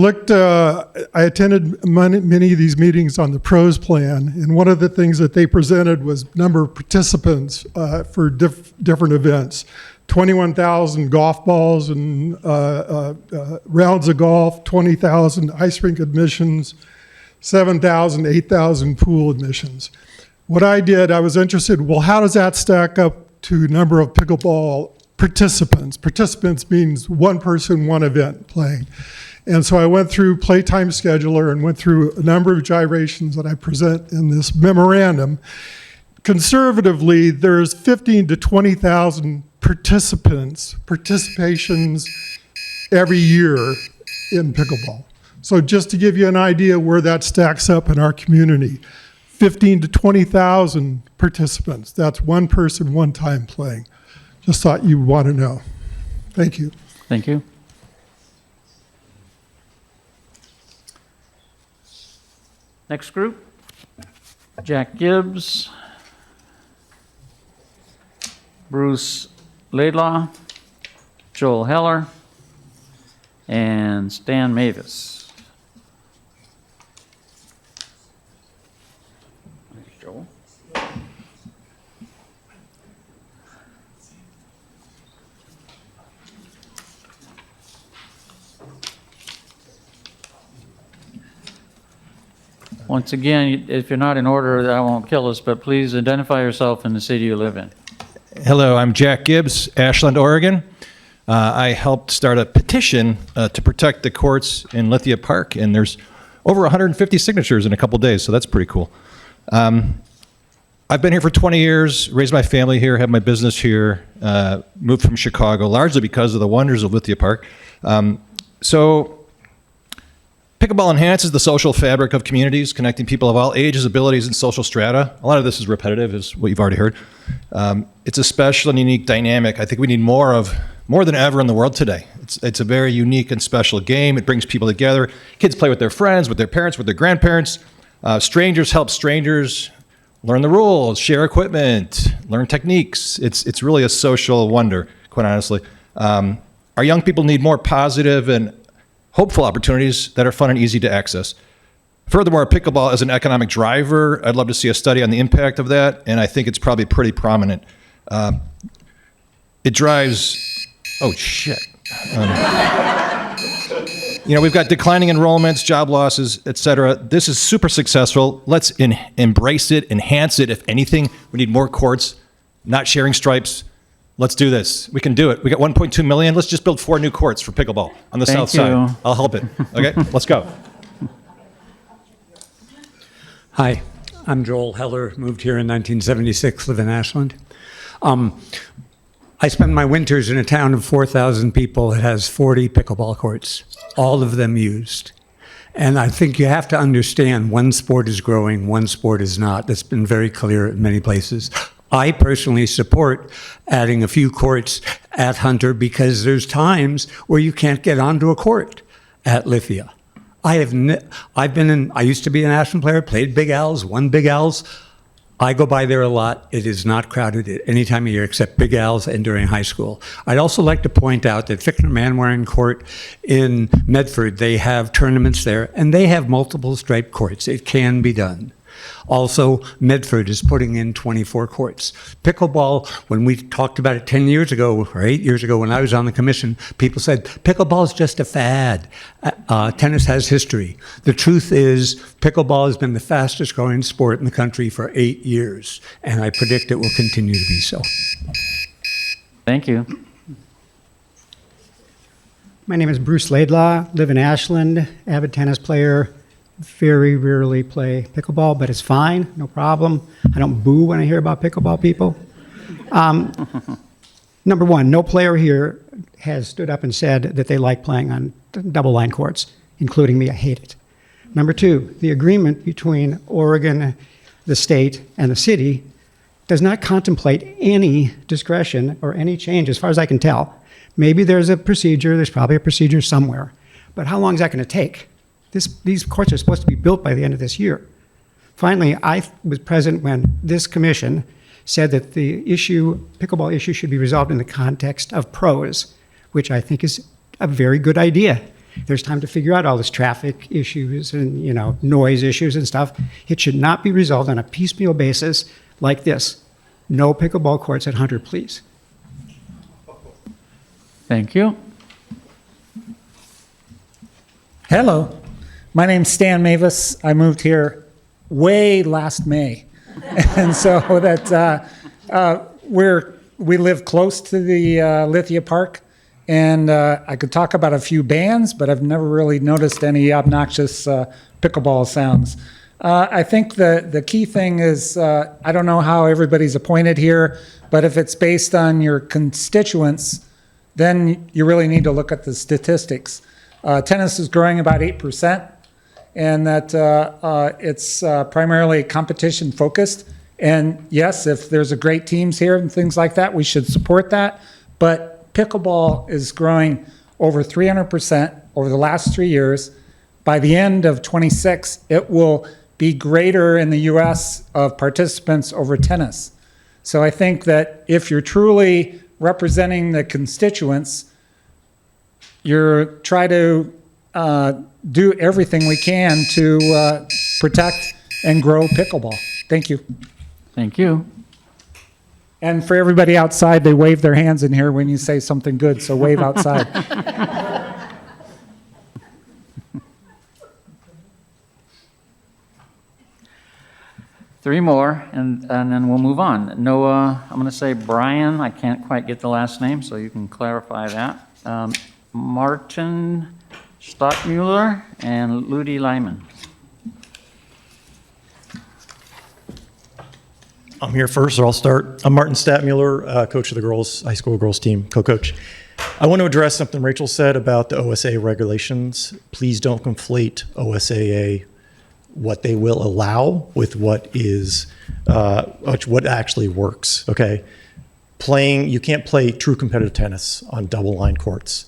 attended many of these meetings on the pros plan, and one of the things that they presented was number of participants for different events. 21,000 golf balls and rounds of golf, 20,000 ice rink admissions, 7,000, 8,000 pool admissions. What I did, I was interested, well, how does that stack up to number of pickleball participants? Participants means one person, one event playing. And so I went through Playtime Scheduler and went through a number of gyrations that I present in this memorandum. Conservatively, there's 15 to 20,000 participations every year in pickleball. So just to give you an idea where that stacks up in our community, 15 to 20,000 participants. That's one person, one time playing. Just thought you'd want to know. Thank you. Thank you. Next group, Jack Gibbs, Bruce Laidlaw, Joel Heller, and Stan Mavis. Joel. Once again, if you're not in order, that won't kill us, but please identify yourself and the city you live in. Hello, I'm Jack Gibbs, Ashland, Oregon. I helped start a petition to protect the courts in Lithia Park, and there's over 150 signatures in a couple days, so that's pretty cool. I've been here for 20 years, raised my family here, have my business here, moved from Chicago, largely because of the wonders of Lithia Park. Pickleball enhances the social fabric of communities, connecting people of all ages, abilities, and social strata. A lot of this is repetitive, is what you've already heard. It's a special and unique dynamic I think we need more than ever in the world today. It's a very unique and special game. It brings people together. Kids play with their friends, with their parents, with their grandparents. Strangers help strangers learn the rules, share equipment, learn techniques. It's really a social wonder, quite honestly. Our young people need more positive and hopeful opportunities that are fun and easy to access. Furthermore, pickleball as an economic driver, I'd love to see a study on the impact of that, and I think it's probably pretty prominent. It drives, oh shit. We've got declining enrollments, job losses, et cetera. This is super successful. Let's embrace it, enhance it. If anything, we need more courts, not sharing stripes. Let's do this. We can do it. We got 1.2 million. Let's just build 4 new courts for pickleball on the south side. I'll help it. Okay, let's go. Hi, I'm Joel Heller, moved here in 1976, live in Ashland. I spend my winters in a town of 4,000 people that has 40 pickleball courts, all of them used. And I think you have to understand one sport is growing, one sport is not. That's been very clear in many places. I personally support adding a few courts at Hunter because there's times where you can't get onto a court at Lithia. I used to be an Ashland player, played Big Al's, won Big Al's. I go by there a lot. It is not crowded at any time of year except Big Al's and during high school. I'd also like to point out that Fickner Manwaring Court in Medford, they have tournaments there, and they have multiple striped courts. It can be done. Also, Medford is putting in 24 courts. Pickleball, when we talked about it 10 years ago or 8 years ago when I was on the commission, people said, pickleball is just a fad. Tennis has history. The truth is, pickleball has been the fastest growing sport in the country for 8 years, and I predict it will continue to be so. Thank you. My name is Bruce Laidlaw, live in Ashland, avid tennis player. Very rarely play pickleball, but it's fine, no problem. I don't boo when I hear about pickleball people. Number one, no player here has stood up and said that they like playing on double line courts, including me. I hate it. Number two, the agreement between Oregon, the state, and the city does not contemplate any discretion or any change, as far as I can tell. Maybe there's a procedure, there's probably a procedure somewhere, but how long is that going to take? These courts are supposed to be built by the end of this year. Finally, I was present when this commission said that the pickleball issue should be resolved in the context of pros, which I think is a very good idea. There's time to figure out all this traffic issues and noise issues and stuff. It should not be resolved on a piecemeal basis like this. No pickleball courts at Hunter, please. Thank you. Hello, my name's Stan Mavis. I moved here way last May. And so that we live close to the Lithia Park. And I could talk about a few bands, but I've never really noticed any obnoxious pickleball sounds. I think the key thing is, I don't know how everybody's appointed here, but if it's based on your constituents, then you really need to look at the statistics. Tennis is growing about 8%, and that it's primarily competition focused. And yes, if there's a great teams here and things like that, we should support that. But pickleball is growing over 300% over the last 3 years. By the end of 26, it will be greater in the US of participants over tennis. So I think that if you're truly representing the constituents, you're try to do everything we can to protect and grow pickleball. Thank you. Thank you. And for everybody outside, they wave their hands in here when you say something good, so wave outside. Three more, and then we'll move on. Noah, I'm going to say Brian. I can't quite get the last name, so you can clarify that. Martin Stockmuller and Ludi Lyman. I'm here first, so I'll start. I'm Martin Statmuller, coach of the girls, high school girls team, co-coach. I want to address something Rachel said about the OSA regulations. Please don't conflate OSAA, what they will allow, with what is what actually works. Okay, you can't play true competitive tennis on double line courts.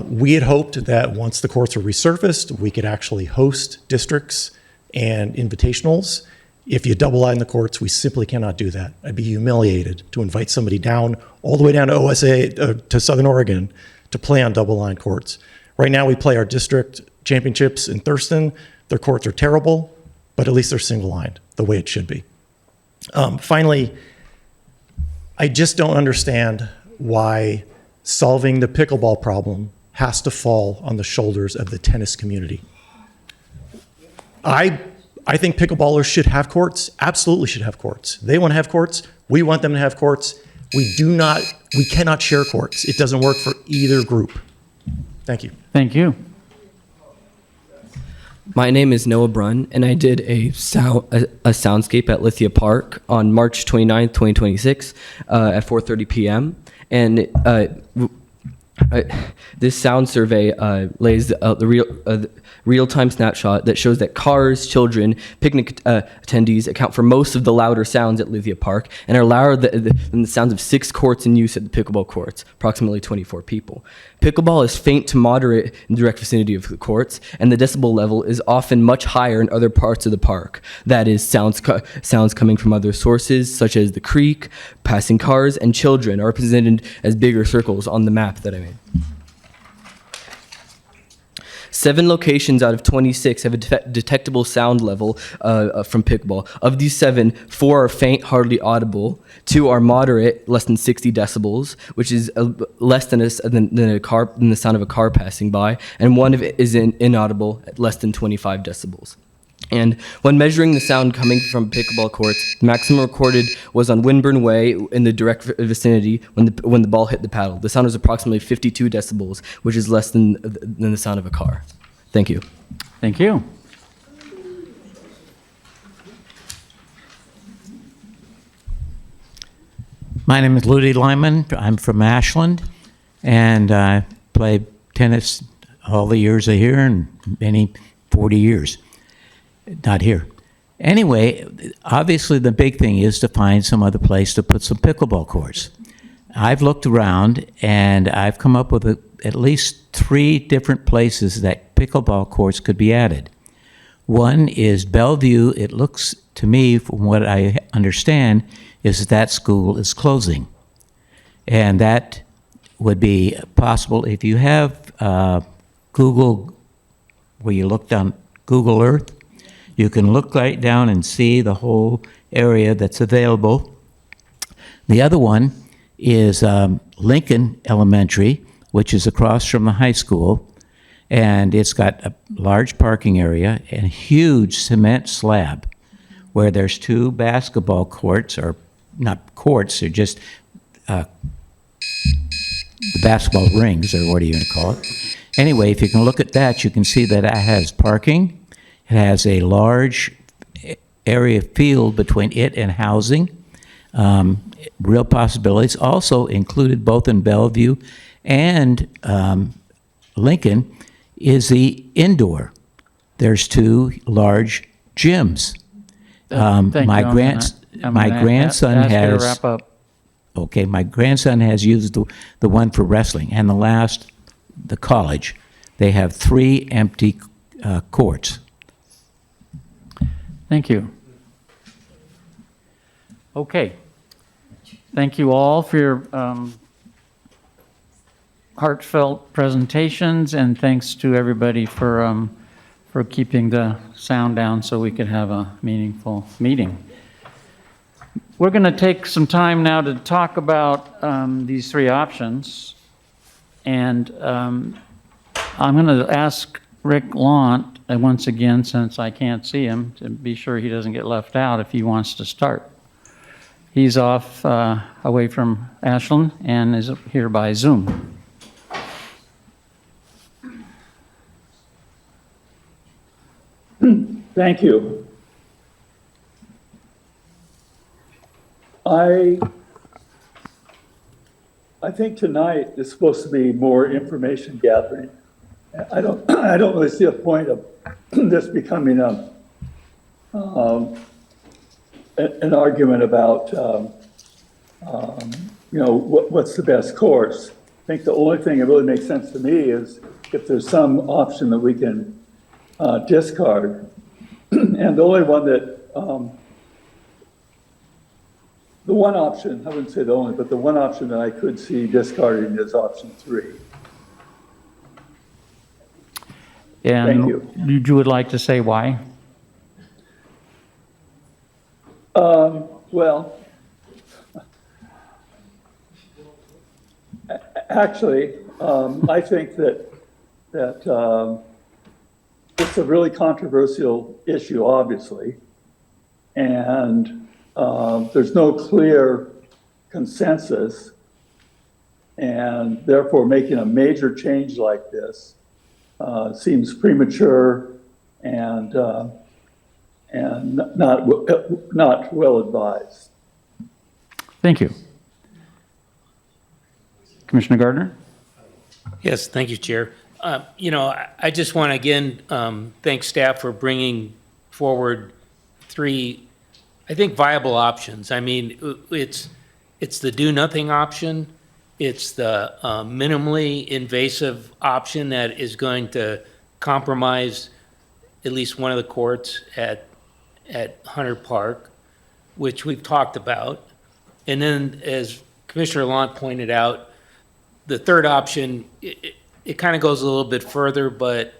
We had hoped that once the courts were resurfaced, we could actually host districts and invitationals. If you double line the courts, we simply cannot do that. I'd be humiliated to invite somebody down, all the way down to OSA, to Southern Oregon, to play on double line courts. Right now we play our district championships in Thurston. Their courts are terrible, but at least they're single lined, the way it should be. Finally, I just don't understand why solving the pickleball problem has to fall on the shoulders of the tennis community. I think pickleballers should have courts, absolutely should have courts. They want to have courts, we want them to have courts. We cannot share courts. It doesn't work for either group. Thank you. Thank you. My name is Noah Brunn, and I did a soundscape at Lithia Park on March 29th, 2026 at 4:30 p.m. And this sound survey lays the real-time snapshot that shows that cars, children, picnic attendees account for most of the louder sounds at Lithia Park and are louder than the sounds of 6 courts in use at the pickleball courts, approximately 24 people. Pickleball is faint to moderate in direct vicinity of the courts, and the decibel level is often much higher in other parts of the park. That is, sounds coming from other sources, such as the creek, passing cars, and children are represented as bigger circles on the map that I made. 7 locations out of 26 have a detectable sound level from pickleball. Of these 7, 4 are faint, hardly audible. 2 are moderate, less than 60 decibels, which is less than the sound of a car passing by. And 1 is inaudible, at less than 25 decibels. And when measuring the sound coming from pickleball courts, the maximum recorded was on Winburn Way in the direct vicinity when the ball hit the paddle. The sound was approximately 52 decibels, which is less than the sound of a car. Thank you. Thank you. My name is Ludi Lyman. I'm from Ashland, and I played tennis all the years here and many 40 years. Not here. Anyway, obviously the big thing is to find some other place to put some pickleball courts. I've looked around and I've come up with at least 3 different places that pickleball courts could be added. One is Bellevue. It looks to me, from what I understand, is that school is closing. And that would be possible if you have Google, where you look down Google Earth, you can look right down and see the whole area that's available. The other one is Lincoln Elementary, which is across from the high school, and it's got a large parking area and a huge cement slab where there's 2 basketball courts, or not courts, they're just the basketball rings, or what are you going to call it? Anyway, if you can look at that, you can see that it has parking. It has a large area field between it and housing. Real possibilities. Also included both in Bellevue and Lincoln is the indoor. There's 2 large gyms. Thank you. My grandson ask you to has. wrap up. Okay, my grandson has used the one for wrestling, and the college, they have 3 empty courts. Thank you. Okay. Thank you all for your heartfelt presentations, and thanks to everybody for keeping the sound down so we could have a meaningful meeting. We're going to take some time now to talk about these 3 options, and I'm going to ask Rick Launt, once again, since I can't see him, to be sure he doesn't get left out, if he wants to start. He's off away from Ashland and is here by Zoom. Thank you. I think tonight is supposed to be more information gathering. I don't really see a point of this becoming an argument about what's the best course. I think the only thing that really makes sense to me is if there's some option that we can discard, and the only one that the one option, I wouldn't say the only, but the one option that I could see discarding is option 3. And thank you. You would like to say why? Well, actually, I think that it's a really controversial issue, obviously, and there's no clear consensus, and therefore making a major change like this seems premature and not well advised. Thank you. Commissioner Gardner? Yes, thank you, Chair. I just want to again thank staff for bringing forward 3, I think, viable options. I mean, it's the do nothing option. It's the minimally invasive option that is going to compromise at least one of the courts at Hunter Park, which we've talked about. And then, as Commissioner Lant pointed out, the third option, it kind of goes a little bit further, but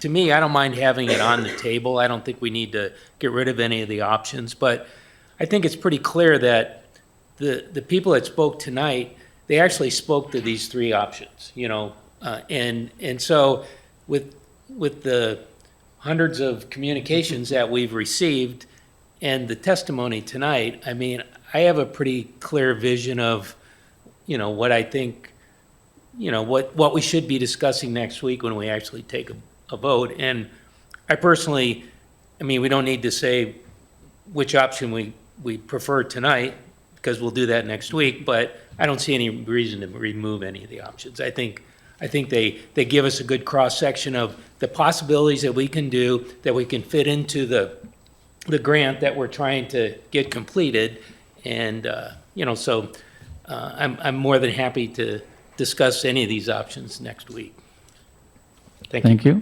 to me, I don't mind having it on the table. I don't think we need to get rid of any of the options, but I think it's pretty clear that the people that spoke tonight, they actually spoke to these 3 options, and so with the hundreds of communications that we've received and the testimony tonight, I mean, I have a pretty clear vision of, what I think, what we should be discussing next week when we actually take a vote. And I personally, we don't need to say which option we prefer tonight, because we'll do that next week, but I don't see any reason to remove any of the options. I think they give us a good cross-section of the possibilities that we can do, that we can fit into the grant that we're trying to get completed. And, so I'm more than happy to discuss any of these options next week. Thank you.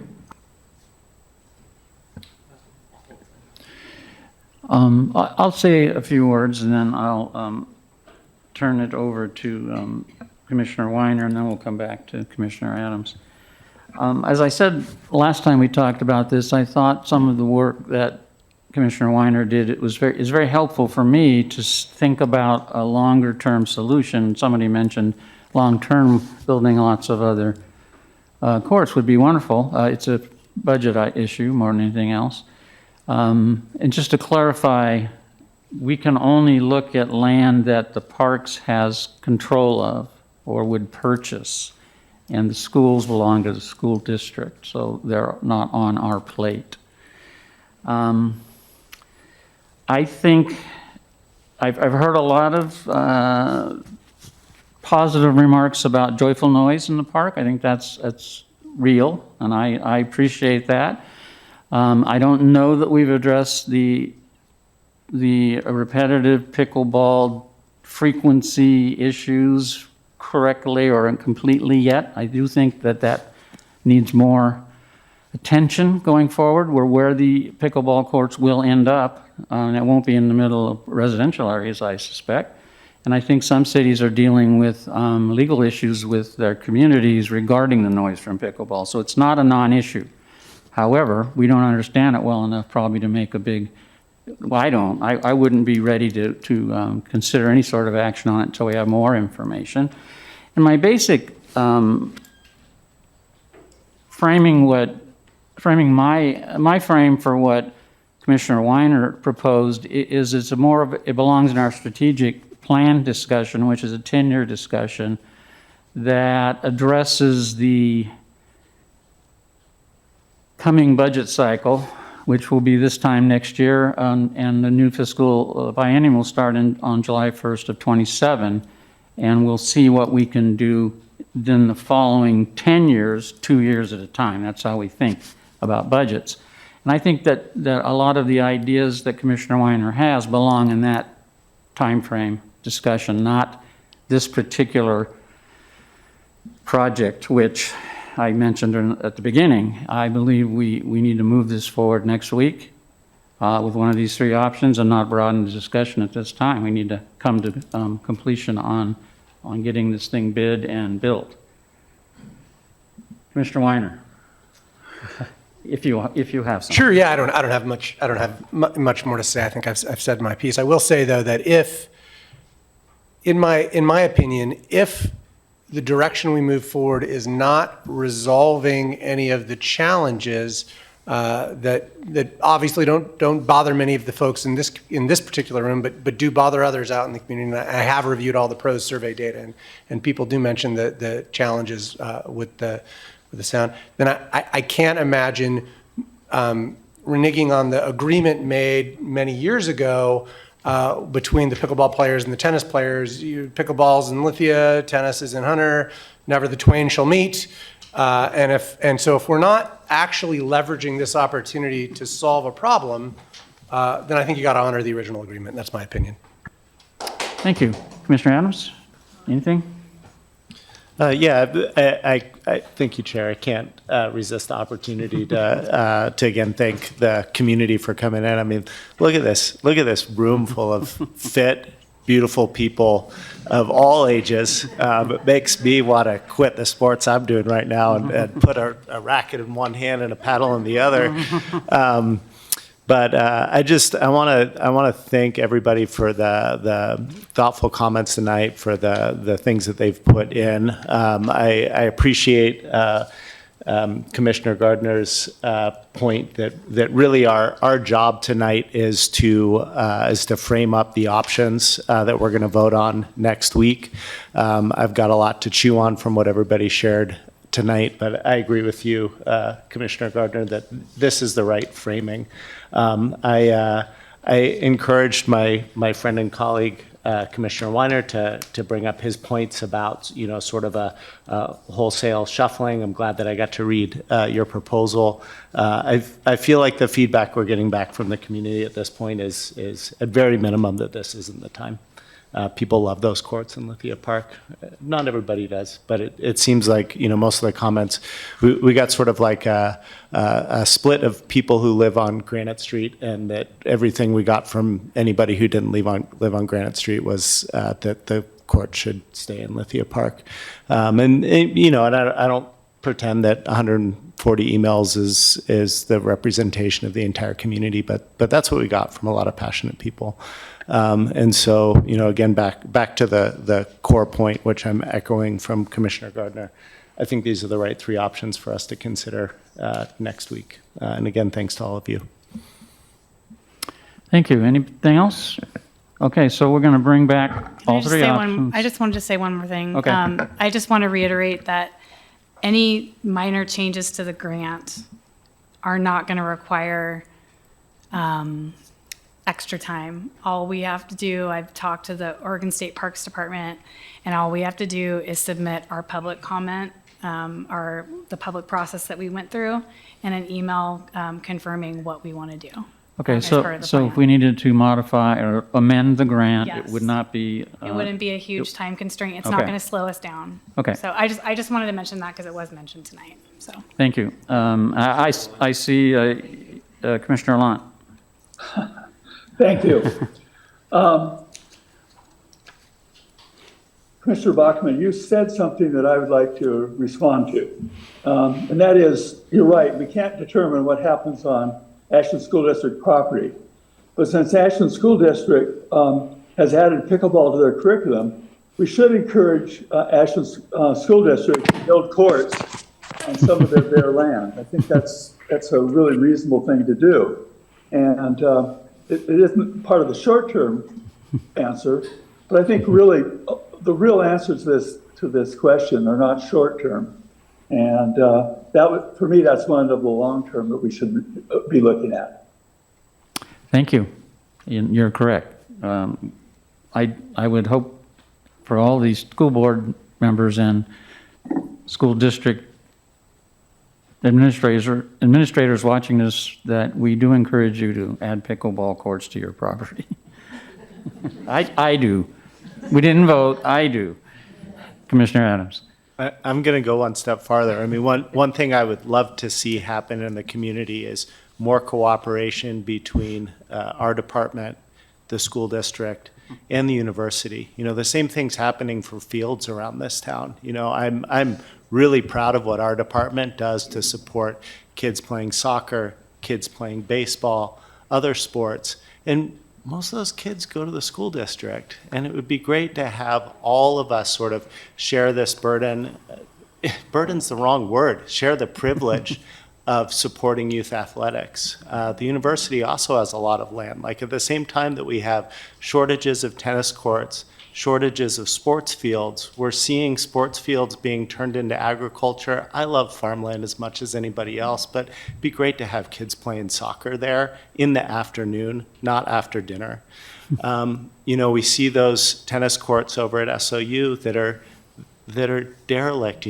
I'll say a few words, and then I'll turn it over to Commissioner Weiner, and then we'll come back to Commissioner Adams. As I said last time we talked about this, I thought some of the work that Commissioner Weiner did is very helpful for me to think about a longer-term solution. Somebody mentioned long-term building lots of other courts would be wonderful. It's a budget issue more than anything else. And just to clarify, we can only look at land that the parks has control of or would purchase, and the schools belong to the school district, so they're not on our plate. I think I've heard a lot of positive remarks about joyful noise in the park. I think that's real, and I appreciate that. I don't know that we've addressed the repetitive pickleball frequency issues correctly or completely yet. I do think that needs more attention going forward, where the pickleball courts will end up, and it won't be in the middle of residential areas, I suspect. And I think some cities are dealing with legal issues with their communities regarding the noise from pickleball, so it's not a non-issue. However, we don't understand it well enough probably to make a big, well, I wouldn't be ready to consider any sort of action on it until we have more information. And my basic framing my frame for what Commissioner Weiner proposed is it belongs in our strategic plan discussion, which is a 10-year discussion that addresses the coming budget cycle, which will be this time next year, and the new fiscal biennium will start on July 1st of 27, and we'll see what we can do in the following 10 years, 2 years at a time. That's how we think about budgets. And I think that a lot of the ideas that Commissioner Weiner has belong in that time frame discussion, not this particular project, which I mentioned at the beginning. I believe we need to move this forward next week with one of these three options and not broaden the discussion at this time. We need to come to completion on getting this thing bid and built. Commissioner Weiner, if you have something. Sure. Yeah, I don't have much more to say. I think I've said my piece. I will say though that if, in my opinion, if the direction we move forward is not resolving any of the challenges that obviously don't bother many of the folks in this particular room, but do bother others out in the community. And I have reviewed all the pros survey data, and people do mention the challenges with the sound. Then I can't imagine reneging on the agreement made many years ago between the pickleball players and the tennis players. Pickleball's in Lithia, tennis is in Hunter, never the twain shall meet. So if we're not actually leveraging this opportunity to solve a problem, then I think you got to honor the original agreement. That's my opinion. Thank you. Commissioner Adams, anything? I thank you, Chair. I can't resist the opportunity to again thank the community for coming in. I mean, look at this room full of fit, beautiful people of all ages. It makes me want to quit the sports I'm doing right now and put a racket in one hand and a paddle in the other. But I want to thank everybody for the thoughtful comments tonight, for the things that they've put in. I appreciate Commissioner Gardner's point that really our job tonight is to frame up the options that we're going to vote on next week. I've got a lot to chew on from what everybody shared tonight, but I agree with you, Commissioner Gardner, that this is the right framing. I encouraged my friend and colleague, Commissioner Weiner, to bring up his points about, sort of a wholesale shuffling. I'm glad that I got to read your proposal. I feel like the feedback we're getting back from the community at this point is at very minimum that this isn't the time. People love those courts in Lithia Park. Not everybody does, but it seems like, most of the comments, we got sort of like a split of people who live on Granite Street, and that everything we got from anybody who didn't live on Granite Street was that the court should stay in Lithia Park. And I don't pretend that 140 emails is the representation of the entire community, but that's what we got from a lot of passionate people. And so, again, back to the core point, which I'm echoing from Commissioner Gardner, I think these are the right three options for us to consider next week. And again, thanks to all of you. Thank you. Anything else? Okay, so we're going to bring back all three options. I just wanted to say one more thing. Okay. I just want to reiterate that any minor changes to the grant are not going to require extra time. All we have to do, I've talked to the Oregon State Parks Department, and all we have to do is submit our public comment, the public process that we went through, and an email confirming what we want to do. Okay, as part so of the so plan. if we needed to modify or amend the grant, it Yes. would not be. It wouldn't be a huge time constraint. It's not okay. going to slow us down. Okay. So I just wanted to mention that because it was mentioned tonight. So Thank you. I see Commissioner Lant. Thank you. Commissioner Bachman, you said something that I would like to respond to. And that is, you're right, we can't determine what happens on Ashland School District property. But since Ashland School District has added pickleball to their curriculum, we should encourage Ashland School District to build courts on some of their bare land. I think that's a really reasonable thing to do. And it isn't part of the short-term answer, but I think really the real answers to this question are not short-term. And for me, that's one of the long-term that we should be looking at. Thank you. You're correct. I would hope for all these school board members and school district administrators watching this that we do encourage you to add pickleball courts to your property. I do. We didn't vote. I do. Commissioner Adams. I'm going to go one step farther. I mean, one thing I would love to see happen in the community is more cooperation between our department, the school district, and the university. The same thing's happening for fields around this town. I'm really proud of what our department does to support kids playing soccer, kids playing baseball, other sports. And most of those kids go to the school district. And it would be great to have all of us sort of share this burden. Burden's the wrong word. Share the privilege of supporting youth athletics. The university also has a lot of land. Like at the same time that we have shortages of tennis courts, shortages of sports fields, we're seeing sports fields being turned into agriculture. I love farmland as much as anybody else, but it'd be great to have kids playing soccer there in the afternoon, not after dinner. We see those tennis courts over at SOU that are derelict.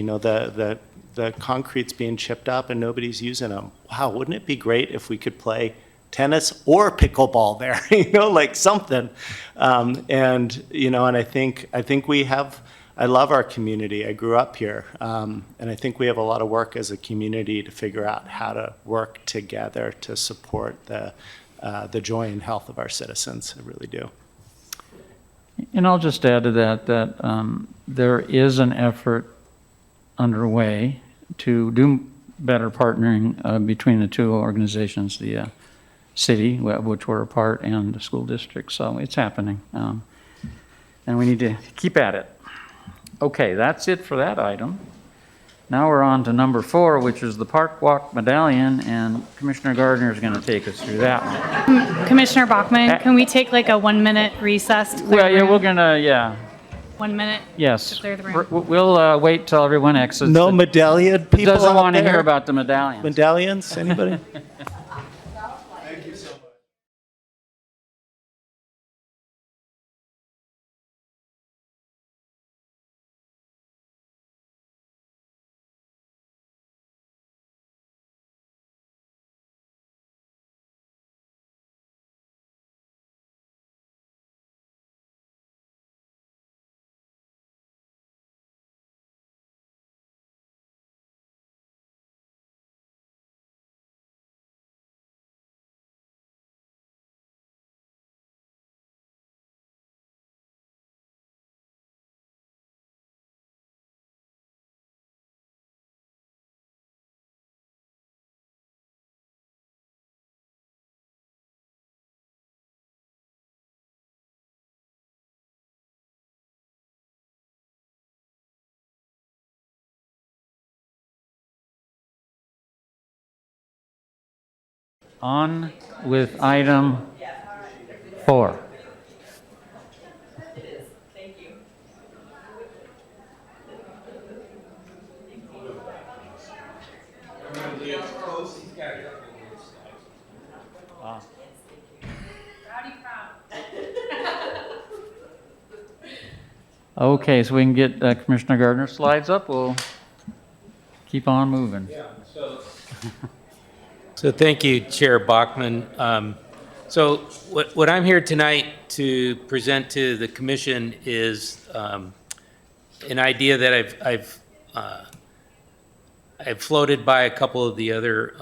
The concrete's being chipped up and nobody's using them. Wow, wouldn't it be great if we could play tennis or pickleball there, like something. And I think we have, I love our community. I grew up here. And I think we have a lot of work as a community to figure out how to work together to support the joy and health of our citizens. I really do. And I'll just add to that there is an effort underway to do better partnering between the two organizations, the city, of which we're a part, and the school district. So it's happening. And we need to keep at it. Okay, that's it for that item. Now we're on to number 4, which is the Park Walk Medallion, and Commissioner Gardner is going to take us through that one. Commissioner Bachmann, can we take like a 1-minute recess to clear Well, the yeah, room? we're going to, yeah. 1 minute? Yes. To clear the room. We'll wait till everyone exits. No medallion people Doesn't out want to there? hear about the medallions. Medallions, anybody? On with item 4. Okay, so we can get Commissioner Gardner's slides up. We'll keep on moving. So thank you, Chair Bachmann. So what I'm here tonight to present to the commission is an idea that I've floated by a couple of the other,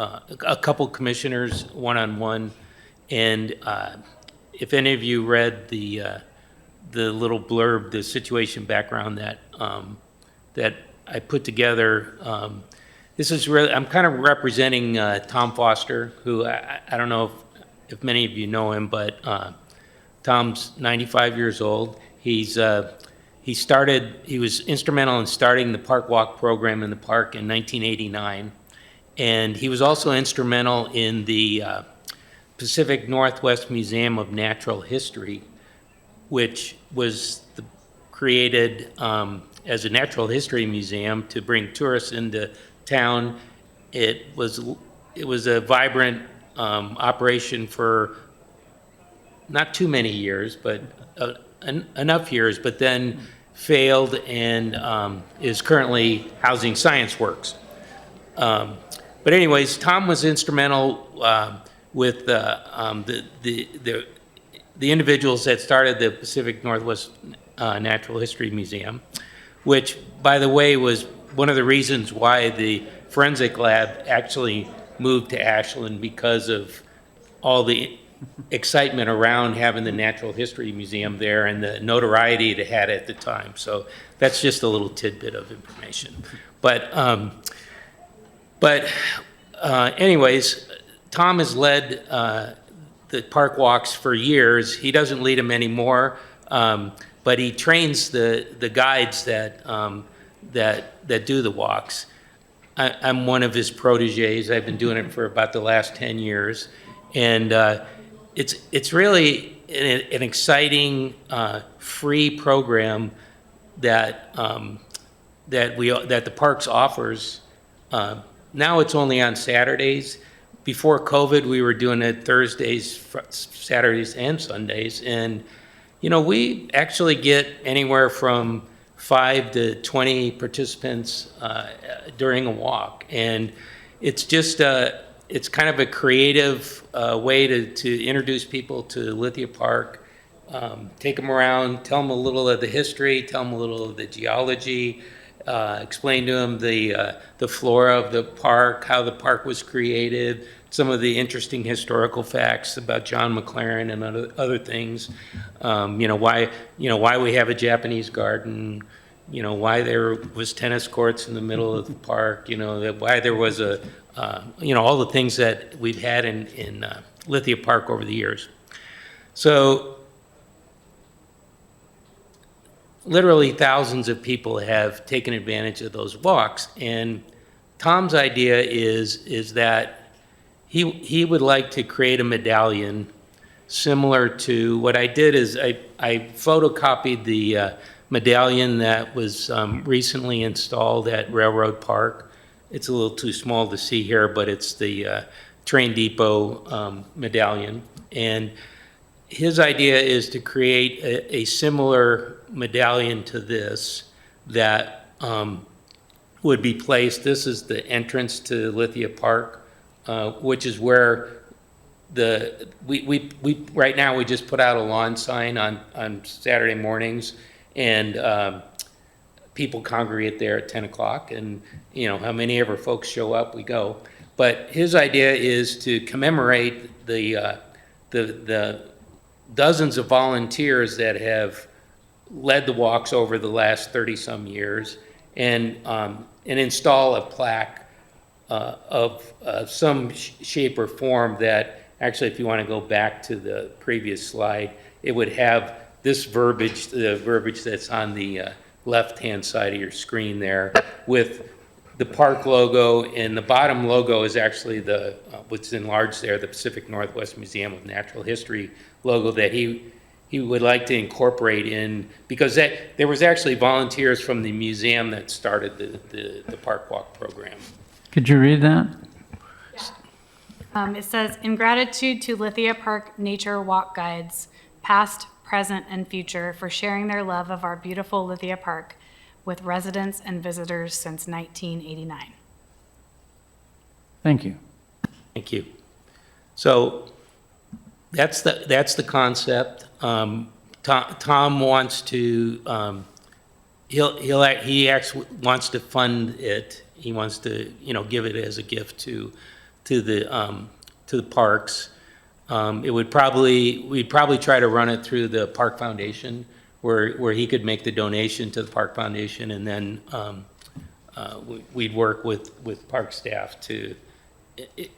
a couple commissioners one-on-one. And if any of you read the little blurb, the situation background that that I put together, this is really, I'm kind of representing Tom Foster, who I don't know if many of you know him, but Tom's 95 years old. He was instrumental in starting the Park Walk program in the park in 1989. And he was also instrumental in the Pacific Northwest Museum of Natural History, which was created as a natural history museum to bring tourists into town. It was a vibrant operation for not too many years, but enough years, but then failed and is currently housing Science Works. But anyways, Tom was instrumental with the individuals that started the Pacific Northwest Natural History Museum, which, by the way, was one of the reasons why the forensic lab actually moved to Ashland, because of all the excitement around having the Natural History Museum there and the notoriety it had at the time. So that's just a little tidbit of information. But anyways, Tom has led the park walks for years. He doesn't lead them anymore, but he trains the guides that do the walks. I'm one of his proteges. I've been doing it for about the last 10 years. And it's really an exciting, free program that the parks offers. Now it's only on Saturdays. Before COVID, we were doing it Thursdays, Saturdays, and Sundays. And, you know, we actually get anywhere from 5 to 20 participants during a walk. And it's just, it's kind of a creative way to introduce people to Lithia Park, take them around, tell them a little of the history, tell them a little of the geology, explain to them the flora of the park, how the park was created, some of the interesting historical facts about John McLaren and other things. Why we have a Japanese garden, why there was tennis courts in the middle of the park, why there was all the things that we've had in Lithia Park over the years. So literally thousands of people have taken advantage of those walks. And Tom's idea is that he would like to create a medallion similar to what I did is I photocopied the medallion that was recently installed at Railroad Park. It's a little too small to see here, but it's the train depot medallion. And his idea is to create a similar medallion to this that would be placed. This is the entrance to Lithia Park, which is where we right now we just put out a lawn sign on Saturday mornings, and people congregate there at 10 o'clock, and you know how many ever folks show up, we go. But his idea is to commemorate the dozens of volunteers that have led the walks over the last 30-some years, and install a plaque of some shape or form that, actually, if you want to go back to the previous slide, it would have this verbiage, the verbiage that's on the left-hand side of your screen there, with the park logo, and the bottom logo is actually the what's enlarged there, the Pacific Northwest Museum of Natural History logo that he would like to incorporate in, because there was actually volunteers from the museum that started the Park Walk program. Could you read that? It says, in gratitude to Lithia Park Nature Walk Guides, past, present, and future, for sharing their love of our beautiful Lithia Park with residents and visitors since 1989. Thank you. Thank you. So that's the concept. Tom wants to he actually wants to fund it. He wants to give it as a gift to the parks. We'd probably try to run it through the Park Foundation, where he could make the donation to the Park Foundation, and then we'd work with park staff to,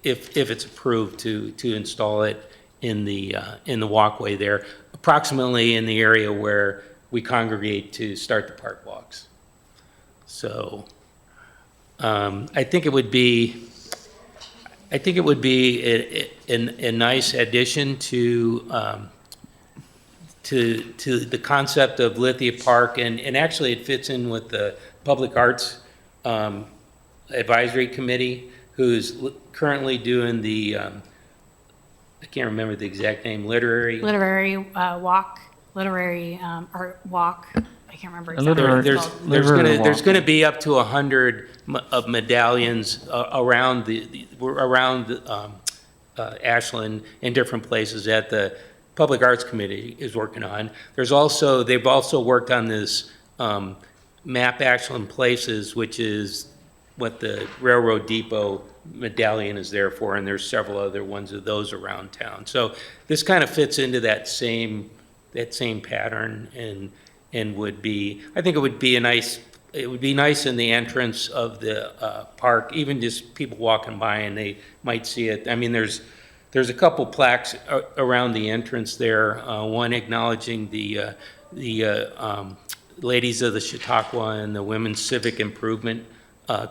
if it's approved, to install it in the walkway there, approximately in the area where we congregate to start the park walks. So I think it would be a nice addition to the concept of Lithia Park, and actually it fits in with the Public Arts Advisory Committee, who's currently doing the I can't remember the exact name, literary walk, literary art walk. I can't remember exactly what it's called. There's going to be up to 100 of medallions around Ashland in different places that the Public Arts Committee is working on. They've also worked on this Map Ashland Places, which is what the Railroad Depot medallion is there for, and there's several other ones of those around town. So this kind of fits into that same pattern, and would be, I think it would be nice in the entrance of the park, even just people walking by and they might see it. I mean, there's a couple plaques around the entrance there, one acknowledging the ladies of the Chautauqua and the Women's Civic Improvement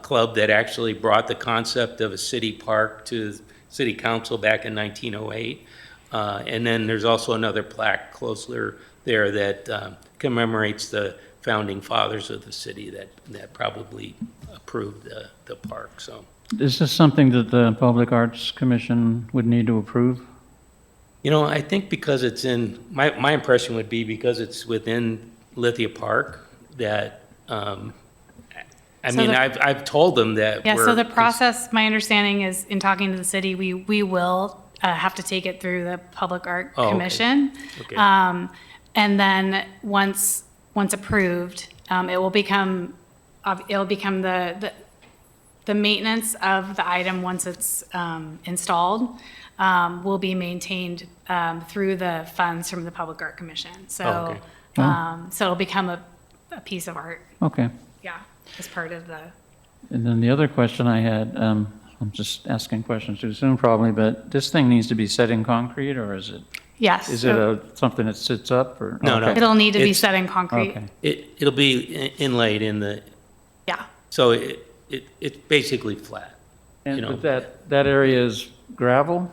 Club that actually brought the concept of a city park to City Council back in 1908. And then there's also another plaque closer there that commemorates the founding fathers of the city that probably approved the park. So, is this something that the Public Arts Commission would need to approve? I think because it's in, my impression would be because it's within Lithia Park that, I've told them that. Yeah, so the process, my understanding is, in talking to the city, we will have to take it through the Public Art Commission. Okay. And then once approved, it'll become the maintenance of the item once it's installed will be maintained through the funds from the Public Art Commission. So so it'll become a piece of art. Okay. Yeah, as part of the. And then the other question I had, I'm just asking questions too soon probably, but this thing needs to be set in concrete, or is it? Yes. Is it something that sits up or? No, no. okay. It'll need to be It's- set in concrete. Okay. It'll be inlaid in the, Yeah. so it's basically flat. And you know. but that area is gravel?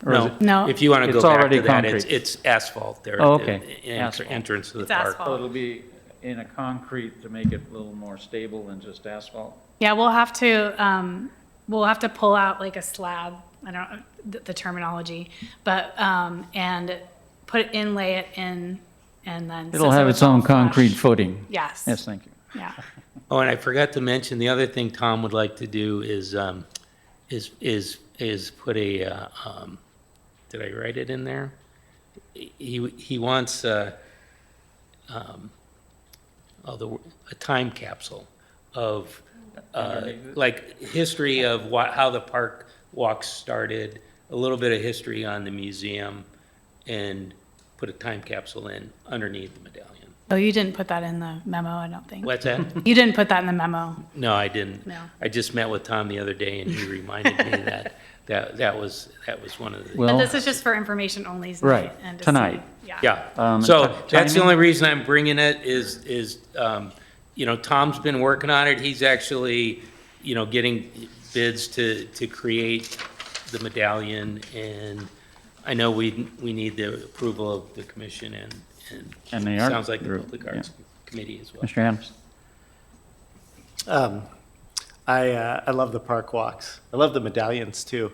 Or is No, it- No. if you want to go It's back already to that, concrete. it's asphalt there. Oh, at the okay. entrance Asphalt. to the It's park. asphalt. So it'll be in a concrete to make it a little more stable than just asphalt? Yeah, we'll have to pull out like a slab, I don't know the terminology, but, and inlay it in, and then. It'll so have it's its own all flush. concrete footing? Yes. Yes, thank you. Yeah. Oh, and I forgot to mention, the other thing Tom would like to do is put a, did I write it in there? He wants, a time capsule of, like, history of how the park walks started, a little bit of history on the museum, and put a time capsule in underneath the medallion. Oh, you didn't put that in the memo, I don't think. What's that? You didn't put that in the memo. No, I didn't. No. I just met with Tom the other day, and he reminded me that was one of the. But this is just for information only tonight. Right, and to tonight. see- Yeah. Yeah, so that's the timing? only reason I'm bringing it is, Tom's been working on it. He's actually, getting bids to create the medallion, and I know we need the approval of the commission and the art sounds like the group, Public Arts Committee as well. Mr. Adams? I love the park walks. I love the medallions too.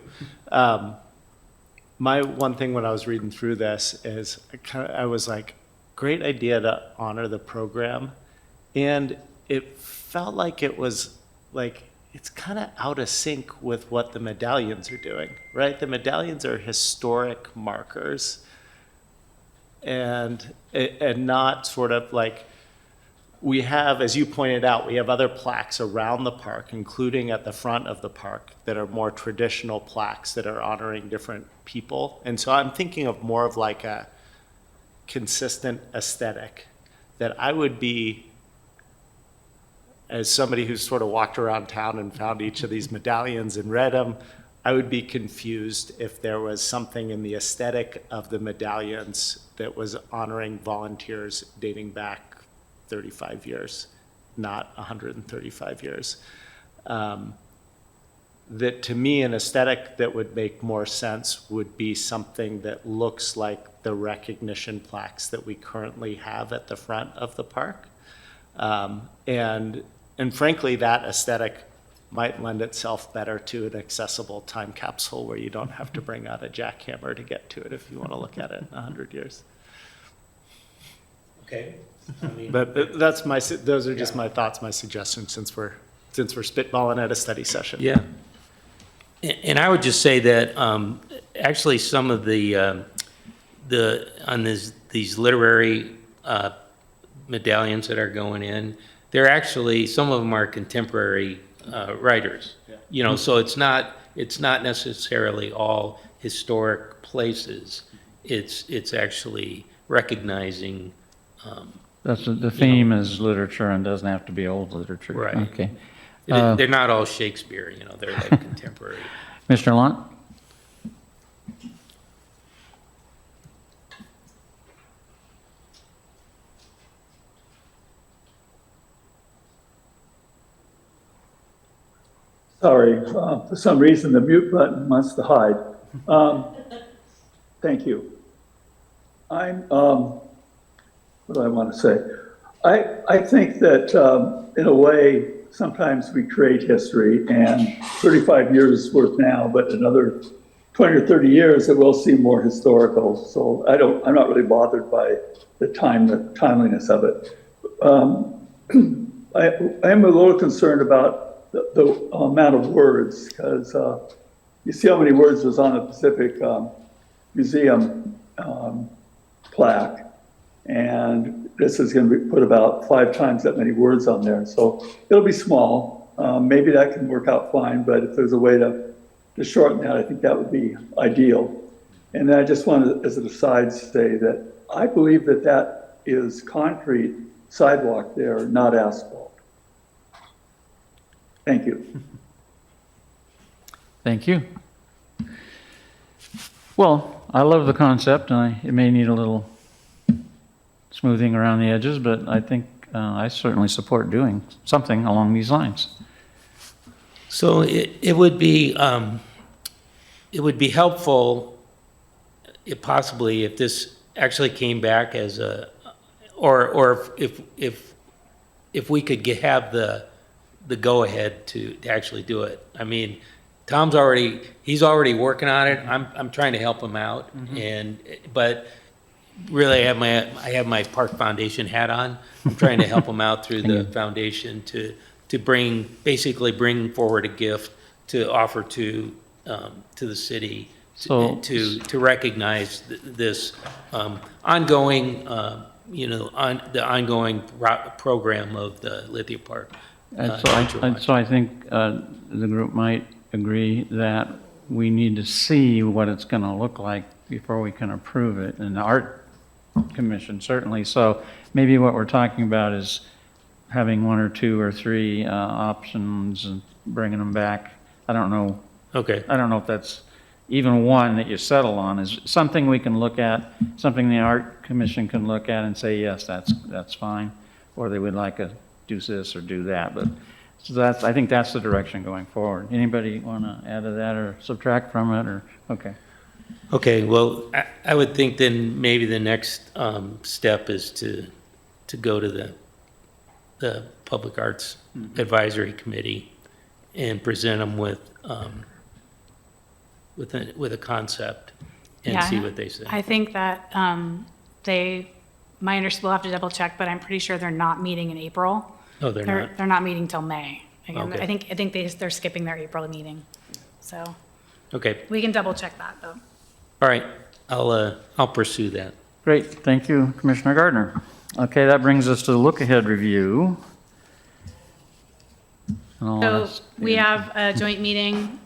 My one thing when I was reading through this is I was like, great idea to honor the program. And it felt like it was like, it's kind of out of sync with what the medallions are doing, right? The medallions are historic markers and not sort of like, we have, as you pointed out, we have other plaques around the park, including at the front of the park, that are more traditional plaques that are honoring different people. And so I'm thinking of more of like a consistent aesthetic that I would be, as somebody who's sort of walked around town and found each of these medallions and read them, I would be confused if there was something in the aesthetic of the medallions that was honoring volunteers dating back 35 years, not 135 years. That to me, an aesthetic that would make more sense would be something that looks like the recognition plaques that we currently have at the front of the park. And frankly, that aesthetic might lend itself better to an accessible time capsule where you don't have to bring out a jackhammer to get to it if you want to look at it in 100 years. Okay. But those are just my thoughts, my suggestions, since we're spitballing at a study session. Yeah. And I would just say that actually some of these literary medallions that are going in, they're actually, some of them are contemporary writers. So it's not necessarily all historic places. It's actually recognizing. That's the theme is literature and doesn't have to be old literature. Right. Okay. They're not all Shakespeare, they're like contemporary. Mr. Lunt? Sorry, for some reason, the mute button wants to hide. Thank you. What do I want to say? I think that in a way, sometimes we create history, and 35 years worth now, but another 20 or 30 years, it will seem more historical. So I'm not really bothered by the timeliness of it. I am a little concerned about the amount of words, because you see how many words was on the Pacific Museum plaque, and this is going to be put about 5 times that many words on there. So it'll be small. Maybe that can work out fine, but if there's a way to shorten that, I think that would be ideal. And then I just want to, as an aside, say that I believe that that is concrete sidewalk there, not asphalt. Thank you. Thank you. Well, I love the concept, and it may need a little smoothing around the edges, but I think I certainly support doing something along these lines. So it would be helpful, if possibly, if this actually came back as a, or if we could have the go-ahead to actually do it. I mean, he's already working on it. I'm trying to help him out, but really I have my Park Foundation hat on. I'm trying to help him out through the foundation to basically bring forward a gift to offer to the city to recognize this ongoing, the ongoing program of the Lithia Park. So I think the group might agree that we need to see what it's going to look like before we can approve it, and the Art Commission certainly. So maybe what we're talking about is having 1 or 2 or 3 options and bringing them back. I don't know. Okay. I don't know if that's even one that you settle on is something we can look at, something the Art Commission can look at and say, yes, that's fine, or they would like to do this or do that. But so I think that's the direction going forward. Anybody want to add to that or subtract from it, or okay? Okay. Well, I would think then maybe the next step is to go to the Public Arts Advisory Committee and present them with a concept and see what they say. I think that we'll have to double check, but I'm pretty sure they're not meeting in April. Oh, they're not? They're not meeting till May. Again, Okay. I think they're skipping their April meeting. So Okay. we can double check that though. All right. I'll pursue that. Great, thank you, Commissioner Gardner. Okay, that brings us to the Lookahead review. So we have a joint meeting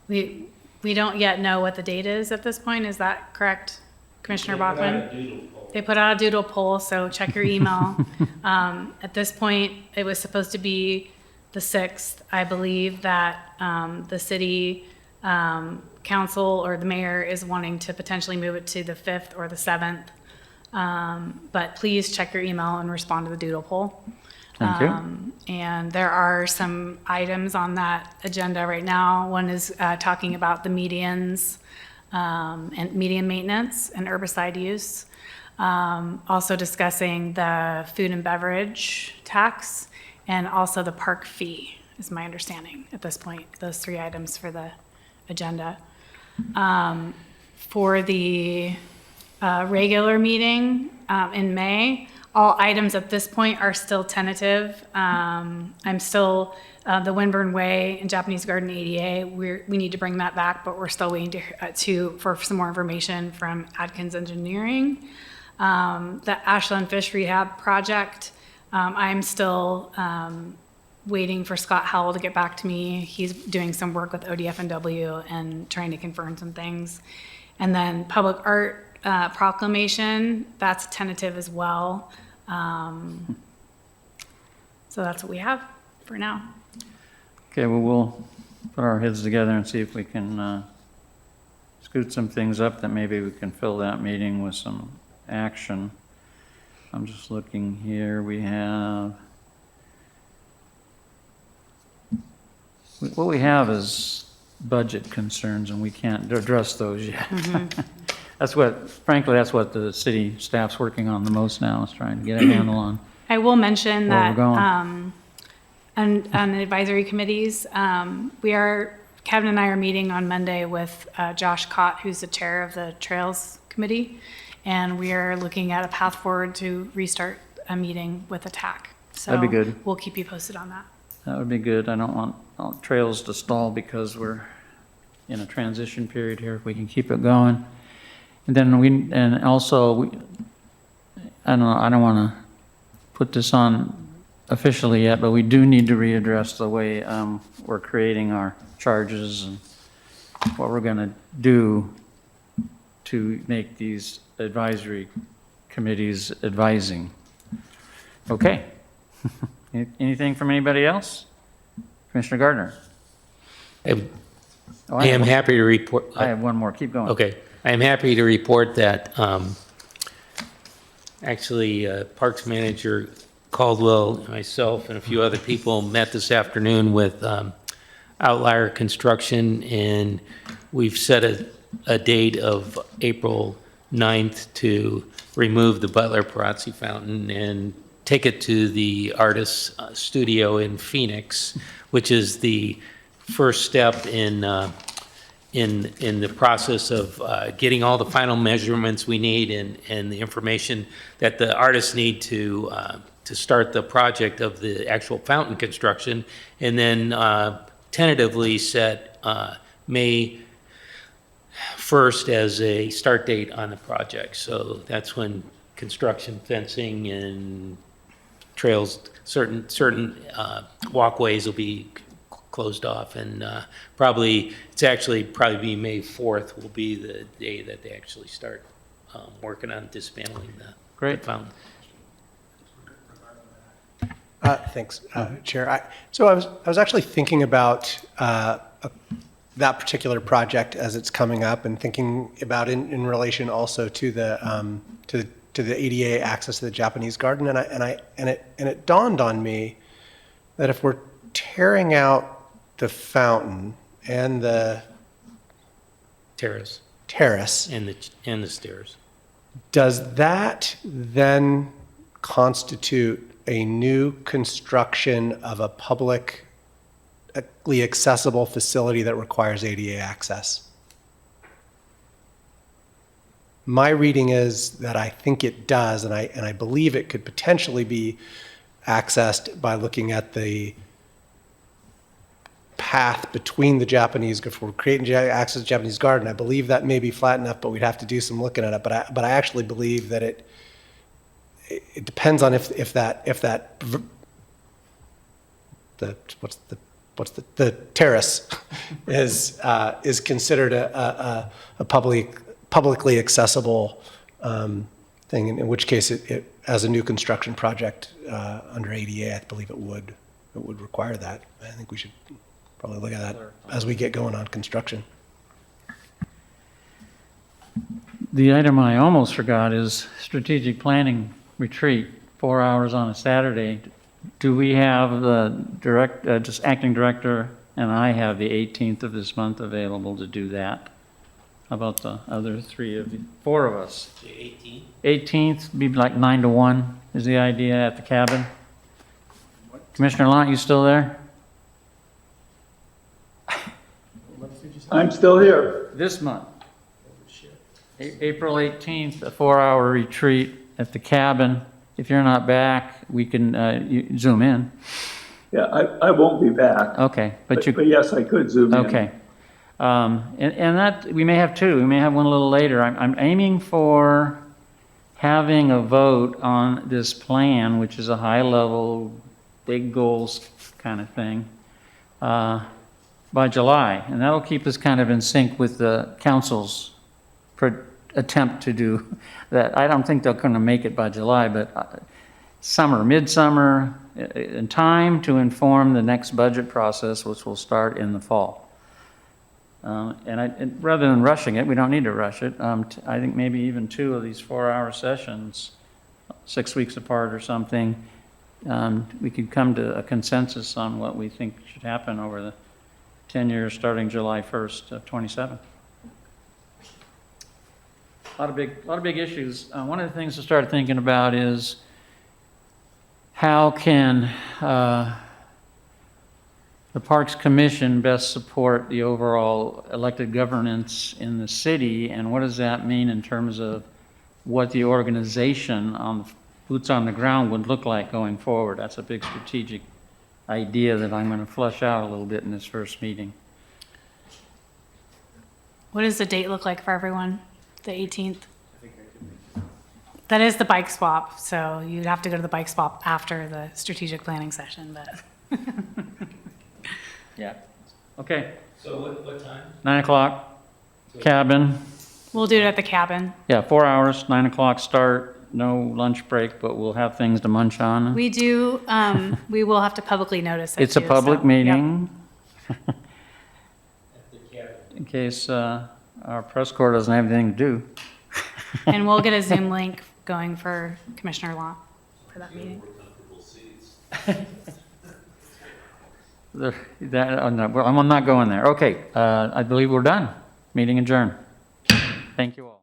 we don't yet know what the date is at this point. Is that correct, Commissioner Bachman? They put out a doodle poll, so check your email. At this point, it was supposed to be the 6th. I believe that the city council or the mayor is wanting to potentially move it to the 5th or the 7th. But please check your email and respond to the doodle poll. Thank you. And there are some items on that agenda right now. One is talking about the medians and median maintenance and herbicide use. Also discussing the food and beverage tax and also the park fee is my understanding at this point, those 3 items for the agenda. For the regular meeting in May, all items at this point are still tentative. I'm still, the Winburn Way and Japanese Garden ADA, we need to bring that back, but we're still waiting for some more information from Adkins Engineering. The Ashland Fish Rehab Project, I'm still waiting for Scott Howell to get back to me. He's doing some work with ODF&W and trying to confirm some things. And then Public Art Proclamation, that's tentative as well. So that's what we have for now. Okay, well, we'll put our heads together and see if we can scoot some things up that maybe we can fill that meeting with some action. I'm just looking here. We have, what we have is budget concerns, and we can't address those yet. Frankly, that's what the city staff's working on the most now, is trying to get a handle on. I will mention Where we're that going. on the advisory committees, Kevin and I are meeting on Monday with Josh Cott, who's the chair of the Trails Committee, and we are looking at a path forward to restart a meeting with a TAC. So That'd be good. We'll keep you posted on that. That would be good. I don't want trails to stall because we're in a transition period here, if we can keep it going. And then I don't want to put this on officially yet, but we do need to readdress the way we're creating our charges and what we're going to do to make these advisory committees advising. Okay. Anything from anybody else? Commissioner Gardner. Oh, I am happy to report. I have one more. Keep going. Okay. I am happy to report that actually Parks Manager Caldwell, myself, and a few other people met this afternoon with Outlier Construction, and we've set a date of April 9th to remove the Butler Parazzi fountain and take it to the artist's studio in Phoenix, which is the first step in the process of getting all the final measurements we need and the information that the artists need to start the project of the actual fountain construction, and then tentatively set May 1st as a start date on the project. So that's when construction, fencing, and trails, certain walkways will be closed off, and probably be May 4th will be the day that they actually start working on dismantling the fountain. Thanks, Chair. So I was actually thinking about that particular project as it's coming up, and thinking about in relation also to the ADA access to the Japanese garden, and it dawned on me that if we're tearing out the fountain and the terrace and the stairs, does that then constitute a new construction of a publicly accessible facility that requires ADA access? My reading is that I think it does, and I believe it could potentially be accessed by looking at the path between the Japanese, if we're creating access to the Japanese garden. I believe that may be flat enough, but we'd have to do some looking at it. But I actually believe that it depends on if the terrace is considered a publicly accessible thing, in which case it as a new construction project under ADA, I believe it would require that. I think we should probably look at that as we get going on construction. The item I almost forgot is strategic planning retreat, 4 hours on a Saturday. Do we have the just acting director and I have the 18th of this month available to do that? How about the other four of us? The 18th? 18th, be like 9 to 1 is the idea at the cabin. Commissioner Lunt, you still there? I'm still here. This month. April 18th, a 4-hour retreat at the cabin. If you're not back, we can Zoom in. Yeah, I won't be back. Okay, but yes, I could Zoom in. Okay. And that, we may have two. We may have one a little later. I'm aiming for having a vote on this plan, which is a high-level, big goals kind of thing, by July. And that'll keep us kind of in sync with the council's attempt to do that. I don't think they're going to make it by July, but midsummer, in time to inform the next budget process, which will start in the fall. And rather than rushing it, we don't need to rush it. I think maybe even 2 of these 4-hour sessions, 6 weeks apart or something, we could come to a consensus on what we think should happen over the 10 years starting July 1st of 27. A lot of big issues. One of the things to start thinking about is how can the Parks Commission best support the overall elected governance in the city, and what does that mean in terms of what the organization on the boots on the ground would look like going forward? That's a big strategic idea that I'm going to flesh out a little bit in this first meeting. What does the date look like for everyone? The 18th? That is the bike swap, so you'd have to go to the bike swap after the strategic planning session, but. Yeah. Okay. So what time? 9 o'clock, cabin. We'll do it at the cabin. Yeah, 4 hours, 9 o'clock start, no lunch break, but we'll have things to munch on. We do, we will have to publicly notice it It's a too, public so, meeting. yep. in case our press corps doesn't have anything to do. And we'll get a Zoom link going for Commissioner Law for that meeting. I'm not going there. Okay, I believe we're done. Meeting adjourned. Thank you all.